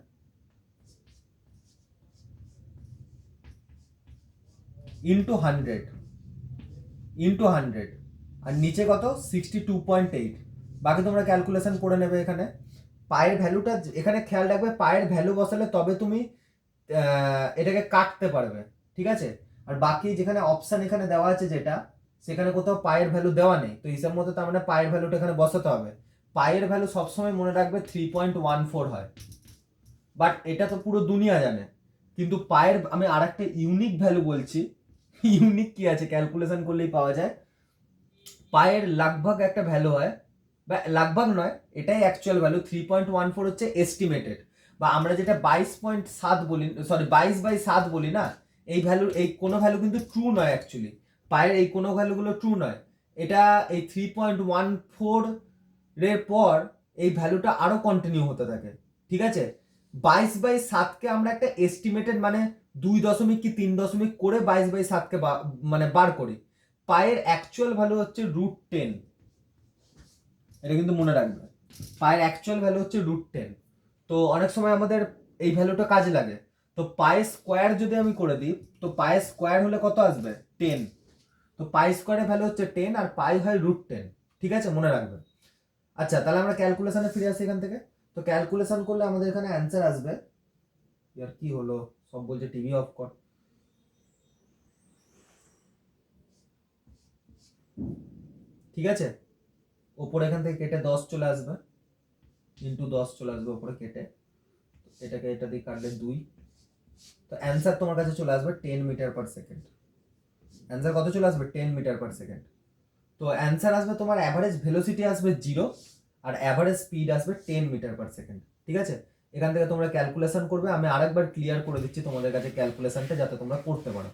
ইন্টু 100, আর নিচে কত 62.8, বাকি তোমরা ক্যালকুলেশন করে নেবে। এখানে পায়ের ভ্যালুটা এখানে খেয়াল রাখবে, পায়ের ভ্যালু বসালে তবে তুমি এটাকে কাটতে পারবে, ঠিক আছে? আর বাকি যেখানে অপশন এখানে দেওয়া আছে যেটা, সেখানে কোথাও পায়ের ভ্যালু দেওয়া নেই, তো হিসাব মতো তার মানে পায়ের ভ্যালুটা এখানে বসাতে হবে। পায়ের ভ্যালু সবসময় মনে রাখবে 3.14 হয়, বাট এটা তো পুরো দুনিয়া জানে, কিন্তু পায়ের আমি আর একটা ইউনিক ভ্যালু বলছি, ইউনিক কি আছে ক্যালকুলেশন করলেই পাওয়া যায়, পায়ের লাগভাগ একটা ভ্যালু হয়, বা লাগভাগ নয় এটাই অ্যাকচুয়াল ভ্যালু, 3.14 হচ্ছে এস্টিমেটেড, বা আমরা যেটা 22.7 বলি, সরি 22/7 বলি না, এই ভ্যালু, এই কোনো ভ্যালু কিন্তু ট্রু নয় অ্যাকচুয়ালি, পায়ের এই কোনো ভ্যালুগুলো ট্রু নয়, এটা এই 3.14 এর পর এই ভ্যালুটা আরো কন্টিনিউ হতে থাকে, ঠিক আছে? 22/7কে আমরা একটা এস্টিমেটেড মানে 2 দশমিক কি 3 দশমিক করে 22/7কে মানে বার করি, পায়ের অ্যাকচুয়াল ভ্যালু হচ্ছে √10, এটা কিন্তু মনে রাখবে, পায়ের অ্যাকচুয়াল ভ্যালু হচ্ছে √10। তো অনেক সময় আমাদের এই ভ্যালুটা কাজে লাগে। তো পাই স্কোয়ার যদি আমি করে দিই, তো পাই স্কোয়ার হলে কত আসবে? 10। তো পাই স্কোয়ারের ভ্যালু হচ্ছে 10 আর পাই হয় √10। ঠিক আছে, মনে রাখবে। আচ্ছা, তাহলে আমরা ক্যালকুলেশনে ফিরে আসি এখান থেকে। তো ক্যালকুলেশন করলে আমাদের এখানে অ্যান্সার আসবে, ইয়ার কি হলো, সব বলছে টিভি অফ কর। ঠিক আছে, ওপরে এখান থেকে কেটে 10 চলে আসবে, ইন্টু 10 চলে আসবে ওপরে কেটে, এটাকে এটা দিয়ে কাটলে 2। তো অ্যান্সার তোমার কাছে চলে আসবে 10 মিটার পার সেকেন্ড। অ্যান্সার কত চলে আসবে? 10 মিটার পার সেকেন্ড। তো অ্যান্সার আসবে তোমার অ্যাভারেজ ভেলোসিটি আসবে 0 আর অ্যাভারেজ স্পিড আসবে 10 মিটার পার সেকেন্ড। ঠিক আছে, এখান থেকে তোমরা ক্যালকুলেশন করবে। আমি আরেকবার ক্লিয়ার করে দিচ্ছি তোমাদের কাছে ক্যালকুলেশনটা, যাতে তোমরা করতে পারো।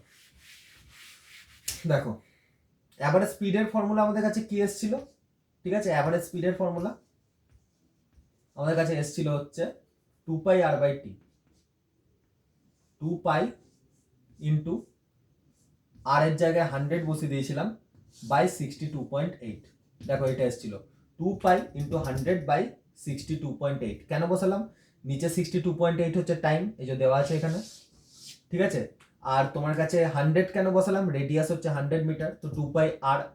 দেখো, অ্যাভারেজ স্পিডের ফর্মুলা আমাদের কাছে কি এসেছিল? ঠিক আছে, অ্যাভারেজ স্পিডের ফর্মুলা আমাদের কাছে এসেছিল হচ্ছে 2πr/t, 2π ইন্টু আর এর জায়গায় 100 বসিয়ে দিয়েছিলাম বাই 62.8। দেখো, এটা এসেছিল 2π ইন্টু 100/62.8। কেন বসালাম? নিচে 62.8 হচ্ছে টাইম, এই যে দেওয়া আছে এখানে। ঠিক আছে, আর তোমার কাছে 100 কেন বসালাম? রেডিয়াস হচ্ছে 100 মিটার, তো 2π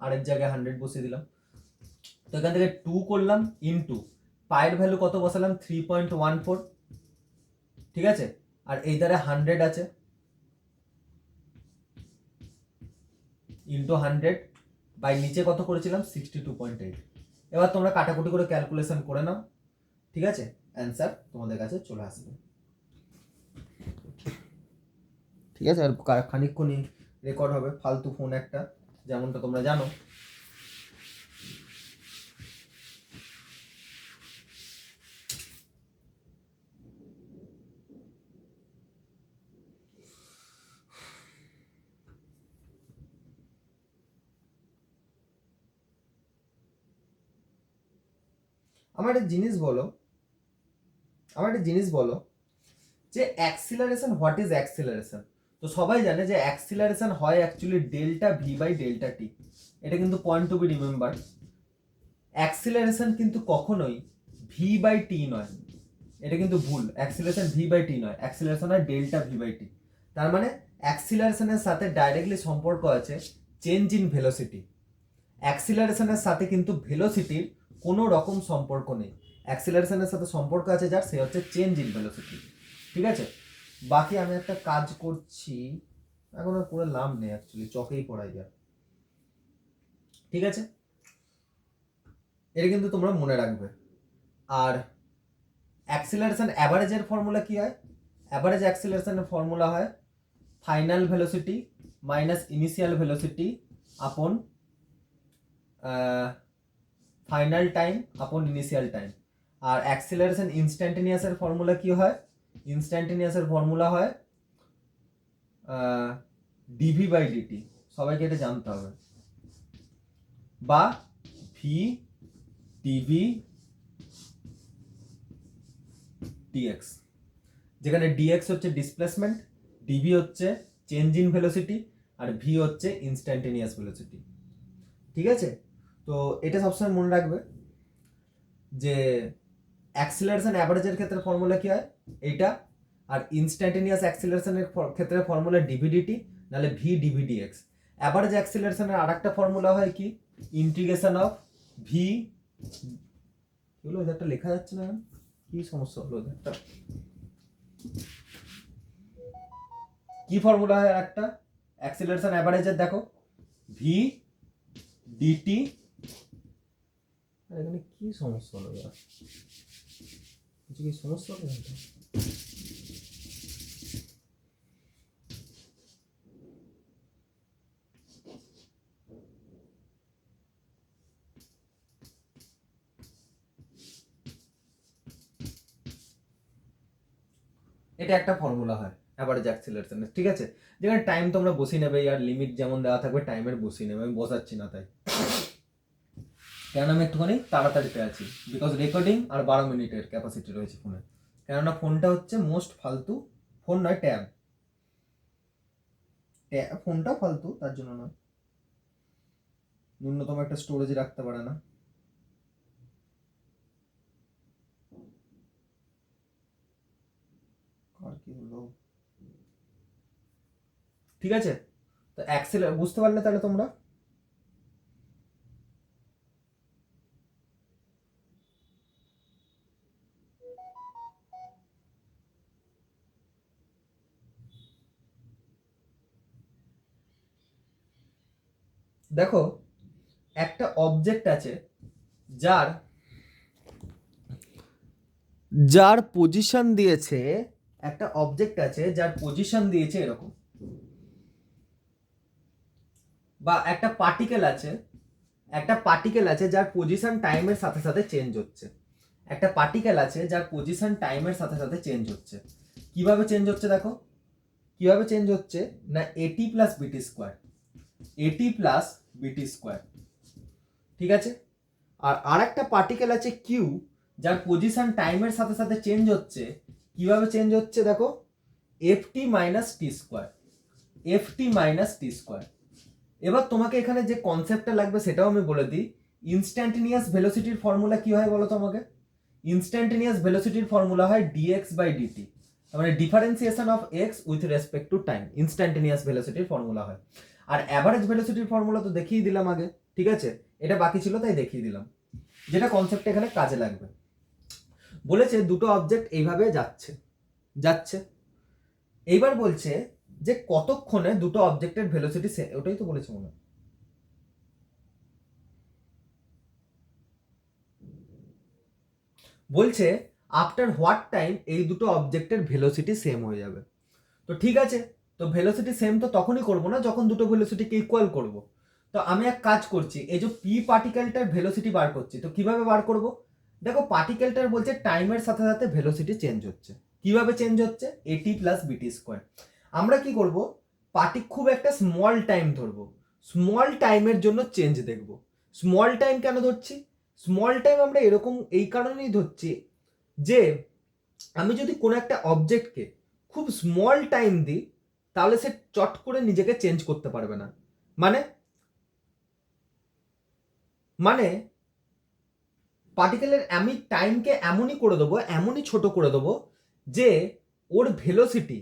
আর এর জায়গায় 100 বসিয়ে দিলাম। তো এখান থেকে 2 করলাম ইন্টু পায়ের ভ্যালু কত বসালাম? 3.14। ঠিক আছে, আর এই ধারে 100 আছে, ইন্টু 100 বাই নিচে কত করেছিলাম? 62.8। এবার তোমরা কাটাকুটি করে ক্যালকুলেশন করে নাও। ঠিক আছে, অ্যান্সার তোমাদের কাছে চলে আসবে। ঠিক আছে, আর খানিকক্ষণই রেকর্ড হবে, ফালতু ফোন একটা, যেমনটা তোমরা জানো। আমার একটা জিনিস বলো যে অ্যাক্সিলারেশন, হোয়াট ইজ অ্যাক্সিলারেশন? তো সবাই জানে যে অ্যাক্সিলারেশন হয় actually delta V by delta T. এটা কিন্তু point to be remember. Acceleration কিন্তু কখনোই ভি বাই টি নয়, এটা কিন্তু ভুল। অ্যাক্সিলারেশন ভি বাই টি নয়, অ্যাক্সিলারেশন হয় ডেল্টা ভি বাই টি। তার মানে অ্যাক্সিলারেশনের সাথে ডাইরেক্টলি সম্পর্ক আছে চেঞ্জ ইন ভেলোসিটি। অ্যাক্সিলারেশনের সাথে কিন্তু ভেলোসিটির কোনো রকম সম্পর্ক নেই। অ্যাক্সিলারেশনের সাথে সম্পর্ক আছে যার, সে হচ্ছে চেঞ্জ ইন ভেলোসিটি। ঠিক আছে, বাকি আমি একটা কাজ করছি, এখন আর করে লাভ নেই, অ্যাকচুয়ালি চকেই পড়াই যায়। ঠিক আছে, এটা কিন্তু তোমরা মনে রাখবে। আর অ্যাক্সিলারেশন অ্যাভারেজের ফর্মুলা কি হয়? অ্যাভারেজ অ্যাক্সিলারেশনের ফর্মুলা হয় final velocity minus initial velocity upon final time upon initial time. আর অ্যাক্সিলারেশন ইনস্ট্যান্টেনিয়াসের ফর্মুলা কি হয়? ইনস্ট্যান্টেনিয়াসের ফর্মুলা হয় ডিভি বাই ডিটি। সবাইকে এটা জানতে হবে, বা ভি ডিভি ডিএক্স, যেখানে ডিএক্স হচ্ছে ডিসপ্লেসমেন্ট, ডিভি হচ্ছে চেঞ্জ ইন ভেলোসিটি, আর ভি হচ্ছে ইনস্ট্যান্টেনিয়াস ভেলোসিটি। ঠিক আছে, তো এটা সবসময় মনে রাখবে যে অ্যাক্সিলারেশন অ্যাভারেজের ক্ষেত্রে ফর্মুলা কি হয় এইটা, আর ইনস্ট্যান্টেনিয়াস অ্যাক্সিলারেশনের ক্ষেত্রে ফর্মুলা ডিভিডিটি, নাহলে ভি ডিভিডিএক্স। অ্যাভারেজ অ্যাক্সিলারেশনের আরেকটা ফর্মুলা হয় কি? ইন্টিগ্রেশন অফ ভি, এগুলো একটা লেখা যাচ্ছে না, কি সমস্যা হলো? একটা কি ফর্মুলা হয় একটা অ্যাক্সিলারেশন অ্যাভারেজের? দেখো, ভি ডিটি, এখানে কি সমস্যা হলো? কিছু কি সমস্যা হলো? এটা একটা ফর্মুলা হয় অ্যাভারেজ অ্যাক্সিলারেশনের। ঠিক আছে, যেখানে টাইম তোমরা বসিয়ে নেবে, আর লিমিট যেমন দেওয়া থাকবে টাইমের বসিয়ে নেবে। আমি বসাচ্ছি না তাই, কেন আমি একটুখানি তাড়াতাড়িতে আছি, বিকজ রেকর্ডিং আর 12 মিনিটের ক্যাপাসিটি রয়েছে ফোনে। কেননা ফোনটা হচ্ছে মোস্ট ফালতু ফোন, নয় ট্যাব, ফোনটা ফালতু তার জন্য নয়, ন্যূনতম একটা স্টোরেজ রাখতে পারে না। আমার কি হলো, ঠিক আছে। তো অ্যাক্সেলার বুঝতে পারলে তাহলে তোমরা। দেখো একটা অবজেক্ট আছে যার যার পজিশন দিয়েছে, একটা অবজেক্ট আছে যার পজিশন দিয়েছে এরকম, বা একটা পার্টিকেল আছে, একটা পার্টিকেল আছে যার পজিশন টাইমের সাথে সাথে চেঞ্জ হচ্ছে, একটা পার্টিকেল আছে যার পজিশন টাইমের সাথে সাথে চেঞ্জ হচ্ছে। কিভাবে চেঞ্জ হচ্ছে দেখো, কিভাবে চেঞ্জ হচ্ছে না, এটি প্লাস বিটি স্কোয়ার, এটি প্লাস বিটি স্কোয়ার, ঠিক আছে। আর আরেকটা পার্টিকেল আছে কিউ, যার পজিশন টাইমের সাথে সাথে চেঞ্জ হচ্ছে। কিভাবে চেঞ্জ হচ্ছে দেখো, এফটি মাইনাস টি স্কোয়ার, এফটি মাইনাস টি স্কোয়ার। এবার তোমাকে এখানে যে কনসেপ্টটা লাগবে সেটাও আমি বলে দিই। ইনস্ট্যান্টেনিয়াস ভেলোসিটির ফর্মুলা কি হয় বলো তোমাকে? ইনস্ট্যান্টেনিয়াস ভেলোসিটির ফর্মুলা হয় ডিএক্স বাই ডিটি, মানে differentiation of X with respect to time, instantaneous ভেলোসিটির ফর্মুলা হয়। আর অ্যাভারেজ ভেলোসিটির ফর্মুলা তো দেখিয়ে দিলাম আগে, ঠিক আছে, এটা বাকি ছিল তাই দেখিয়ে দিলাম, যেটা কনসেপ্ট এখানে কাজে লাগবে। বলেছে দুটো অবজেক্ট এইভাবে যাচ্ছে যাচ্ছে, এইবার বলছে যে কতক্ষণে দুটো অবজেক্টের ভেলোসিটি, ওটাই তো বলেছে মনে হয়। বলছে আফটার হোয়াট টাইম এই দুটো অবজেক্টের ভেলোসিটি সেম হয়ে যাবে। তো ঠিক আছে, তো ভেলোসিটি সেম তো তখনই করবো না যখন দুটো ভেলোসিটিকে ইকুয়াল করব। তো আমি এক কাজ করছি, এই যে পি পার্টিকেলটার ভেলোসিটি বার করছি, তো কিভাবে বার করব? দেখো পার্টিকেলটার বলছে টাইমের সাথে সাথে ভেলোসিটি চেঞ্জ হচ্ছে। কিভাবে চেঞ্জ হচ্ছে? এটি প্লাস বিটি স্কোয়ার। আমরা কি করব, খুব একটা স্মল টাইম ধরবো, স্মল টাইমের জন্য চেঞ্জ দেখব। স্মল টাইম কেন ধরছি? স্মল টাইম আমরা এরকম এই কারণেই ধরছি যে আমি যদি কোনো একটা অবজেক্টকে খুব স্মল টাইম দিই তাহলে সে চট করে নিজেকে চেঞ্জ করতে পারবে না। মানে মানে পার্টিকেলের আমি টাইমকে এমনই করে দেবো, এমনই ছোট করে দেবো যে ওর ভেলোসিটি,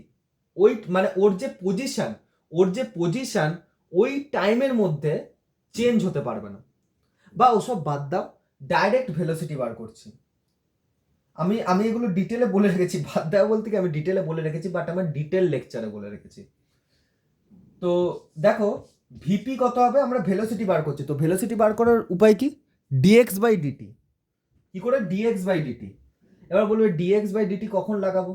ওই মানে ওর যে পজিশন ওই টাইমের মধ্যে চেঞ্জ হতে পারবে না। বা ওসব বাদ দাও, ডাইরেক্ট ভেলোসিটি বার করছি। আমি আমি এগুলো ডিটেলে বলে রেখেছি, বাদ দেওয়া বলতে কি আমি ডিটেলে বলে রেখেছি, বাট আমার ডিটেল লেকচারে বলে রেখেছি। তো দেখো ভিপি কত হবে, আমরা ভেলোসিটি বার করছি, তো ভেলোসিটি বার করার উপায় কি? Dx by dt. কি করে? Dx by dt. এবার বলবে ডিএক্স বাই ডিটি কখন লাগাবো?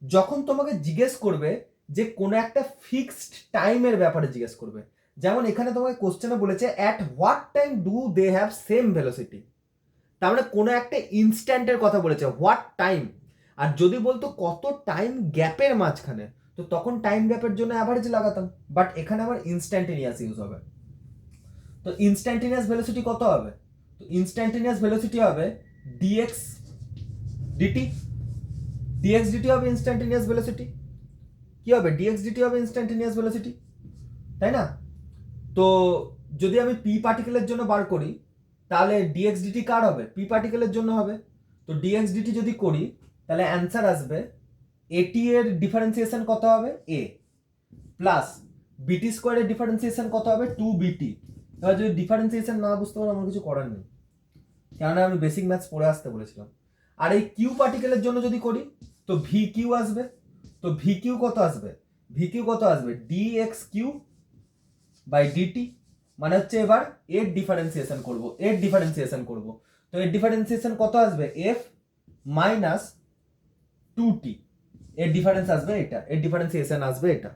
যখন তোমাকে জিজ্ঞেস করবে যে কোনো একটা ফিক্সড টাইমের ব্যাপারে জিজ্ঞেস করবে। যেমন এখানে তোমাকে কোশ্চেনে বলেছে at what time do they have same velocity, তার মানে কোনো একটা ইনস্ট্যান্টের কথা বলেছে, হোয়াট টাইম। আর যদি বলতো কত টাইম গ্যাপের মাঝখানে, তো তখন টাইম গ্যাপের জন্য অ্যাভারেজ লাগাতাম, বাট এখানে আমার ইনস্ট্যান্টেনিয়াস ইউজ হবে। তো ইনস্ট্যান্টেনিয়াস ভেলোসিটি কত হবে? তো ইনস্ট্যান্টেনিয়াস ভেলোসিটি হবে ডিএক্স ডিটি, ডিএক্স ডিটি হবে ইনস্ট্যান্টেনিয়াস ভেলোসিটি। কি হবে? ডিএক্স ডিটি হবে ইনস্ট্যান্টেনিয়াস ভেলোসিটি, তাই না? তো যদি আমি পি পার্টিকেলের জন্য বার করি তাহলে ডিএক্স ডিটি কার হবে? পি পার্টিকেলের জন্য হবে। তো ডিএক্স ডিটি যদি করি তাহলে অ্যান্সার আসবে এটি এর ডিফারেন্সিয়েশন কত হবে? এ প্লাস বিটি স্কোয়ারের ডিফারেন্সিয়েশন কত হবে? 2বিটি। এবার যদি ডিফারেন্সিয়েশন না বুঝতে পারো আমার কিছু করার নেই, কেননা আমি বেসিক ম্যাথস পড়ে আসতে বলেছিলাম। আর এই কিউ পার্টিকেলের জন্য যদি করি তো ভি কিউ আসবে। তো ভি কিউ কত আসবে? ভি কিউ কত আসবে? ডিএক্স কিউ বাই ডিটি, মানে হচ্ছে এবার এর ডিফারেন্সিয়েশন করব, এর ডিফারেন্সিয়েশন করব। তো এর ডিফারেন্সিয়েশন কত আসবে? এফ মাইনাস 2টি, এর ডিফারেন্স আসবে এটা, এর ডিফারেন্সিয়েশন আসবে এটা।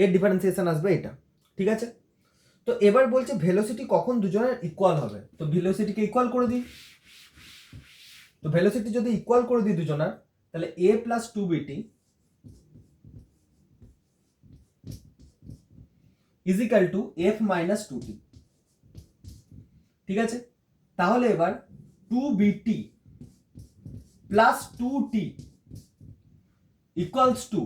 এর ডিফারেন্সিয়েশন আসবে এটা, ঠিক আছে। তো এবার বলছে ভেলোসিটি কখন দুজনের ইকুয়াল হবে, তো ভেলোসিটিকে ইকুয়াল করে দিই। তো ভেলোসিটি যদি ইকুয়াল করে দিই দুজনের, তাহলে এ প্লাস 2বিটি is equal to F minus 2টি, ঠিক আছে। তাহলে এবার 2বিটি প্লাস 2টি equals to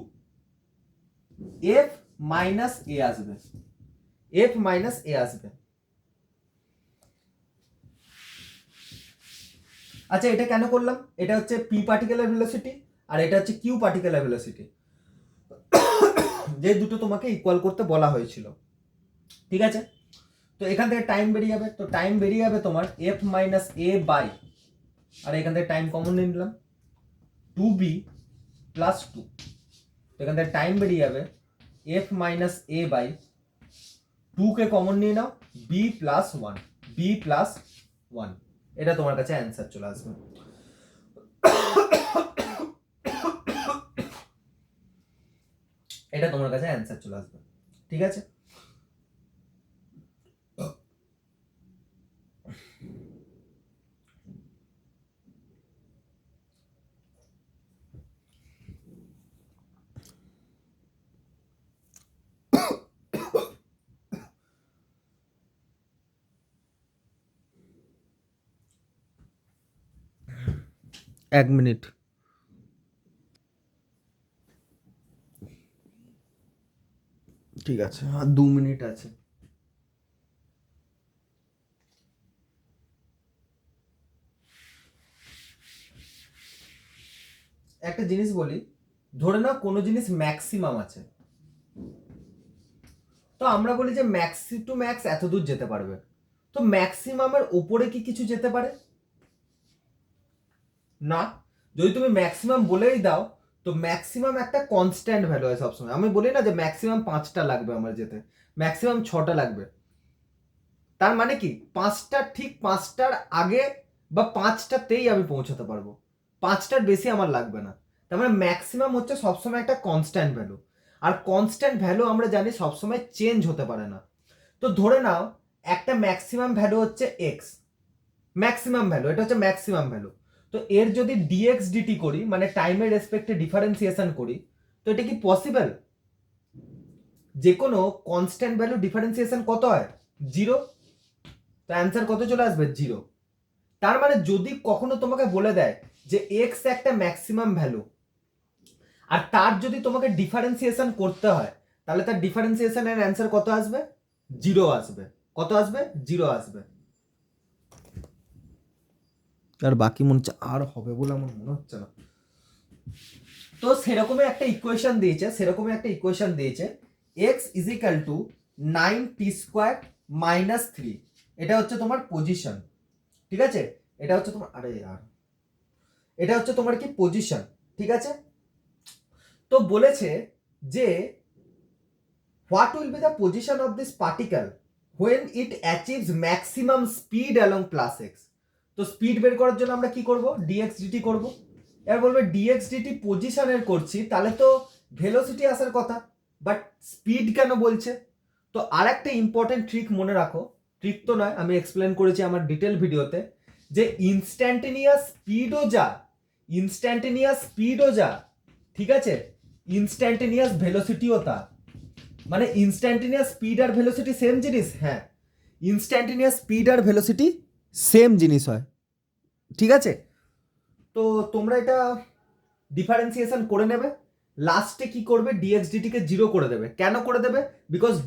F minus A আসবে, এফ মাইনাস এ আসবে। আচ্ছা এটা কেন করলাম, এটা হচ্ছে পি পার্টিকেলের ভেলোসিটি আর এটা হচ্ছে কিউ পার্টিকেলের ভেলোসিটি, যে দুটো তোমাকে ইকুয়াল করতে বলা হয়েছিল, ঠিক আছে। তো এখান থেকে টাইম বেরিয়ে যাবে, তো টাইম বেরিয়ে যাবে তোমার এফ মাইনাস এ বাই, আর এখান থেকে টাইম কমন নিয়ে নিলাম 2b প্লাস 2, এখান থেকে টাইম বেরিয়ে যাবে এফ মাইনাস এ বাই 2 কে কমন নিয়ে নাও b প্লাস 1, b প্লাস 1, এটা তোমার কাছে অ্যান্সার চলে আসবে। এটা তোমার কাছে অ্যান্সার চলে আসবে, ঠিক আছে। এক মিনিট, ঠিক আছে, আর 2 মিনিট আছে। একটা জিনিস বলি, ধরে নাও কোনো জিনিস ম্যাক্সিমাম আছে, তো আমরা বলি যে ম্যাক্সি টু ম্যাক্স এত দূর যেতে পারবে, তো ম্যাক্সিমামের ওপরে কি কিছু যেতে পারে না? যদি তুমি ম্যাক্সিমাম বলেই দাও, তো ম্যাক্সিমাম একটা কনস্ট্যান্ট ভ্যালু হয় সবসময়। আমি বলি না যে ম্যাক্সিমাম 5টা লাগবে আমার যেতে, ম্যাক্সিমাম 6টা লাগবে, তার মানে কি 5টা ঠিক 5টার আগে বা 5টাতেই আমি পৌঁছাতে পারবো, 5টার বেশি আমার লাগবে না। তার মানে ম্যাক্সিমাম হচ্ছে সবসময় একটা কনস্ট্যান্ট ভ্যালু, আর কনস্ট্যান্ট ভ্যালু আমরা জানি সবসময় চেঞ্জ হতে পারে না। তো ধরে নাও একটা ম্যাক্সিমাম ভ্যালু হচ্ছে এক্স, ম্যাক্সিমাম ভ্যালু, এটা হচ্ছে ম্যাক্সিমাম ভ্যালু। তো এর যদি ডিএক্স ডিটি করি, মানে টাইমের রেসপেক্টে ডিফারেন্সিয়েশন করি, তো এটা কি পসিবল? যে কোনো কনস্ট্যান্ট ভ্যালু ডিফারেন্সিয়েশন কত হয়? 0। তো অ্যান্সার কত চলে আসবে? 0। তার মানে যদি কখনো তোমাকে বলে দেয় যে এক্স একটা ম্যাক্সিমাম ভ্যালু, আর তার যদি তোমাকে ডিফারেন্সিয়েশন করতে হয়, তাহলে তার ডিফারেন্সিয়েশনের অ্যান্সার কত আসবে? 0 আসবে। কত আসবে? 0 আসবে। আর বাকি মনে হচ্ছে আর হবে বলে আমার মনে হচ্ছে না। তো সেরকমই একটা ইকুয়েশন দিয়েছে x is equal two 9t² minus 3, এটা হচ্ছে তোমার পজিশন, ঠিক আছে। এটা হচ্ছে তোমার, এটা হচ্ছে তোমার কি পজিশন, ঠিক আছে। তো বলেছে যে what will be the position of this particle when it অ্যাচিভস maximum speed along plus x. তো স্পিড বের করার জন্য আমরা কি করব? ডিএক্স ডিটি করব। এবার বলবে ডিএক্স ডিটি পজিশনের করছি, তাহলে তো ভেলোসিটি আসার কথা, বাট স্পিড কেন বলছে? তো আর একটা ইম্পর্টেন্ট ট্রিক মনে রাখো, ট্রিক তো নয়, আমি এক্সপ্লেন করেছি আমার ডিটেল ভিডিওতে, যে ইনস্ট্যান্টেনিয়াস স্পিডও যা, ঠিক আছে, ইনস্ট্যান্টেনিয়াস ভেলোসিটিও তা। মানে ইনস্ট্যান্টেনিয়াস স্পিড আর ভেলোসিটি সেম জিনিস, হ্যাঁ, ইনস্ট্যান্টেনিয়াস স্পিড আর ভেলোসিটি সেম জিনিস হয়, ঠিক আছে। তো তোমরা এটা ডিফারেন্সিয়েশন করে নেবে, লাস্টে কি করবে? ডিএক্স ডিটি কে 0 করে দেবে। কেন করে দেবে? বিকজ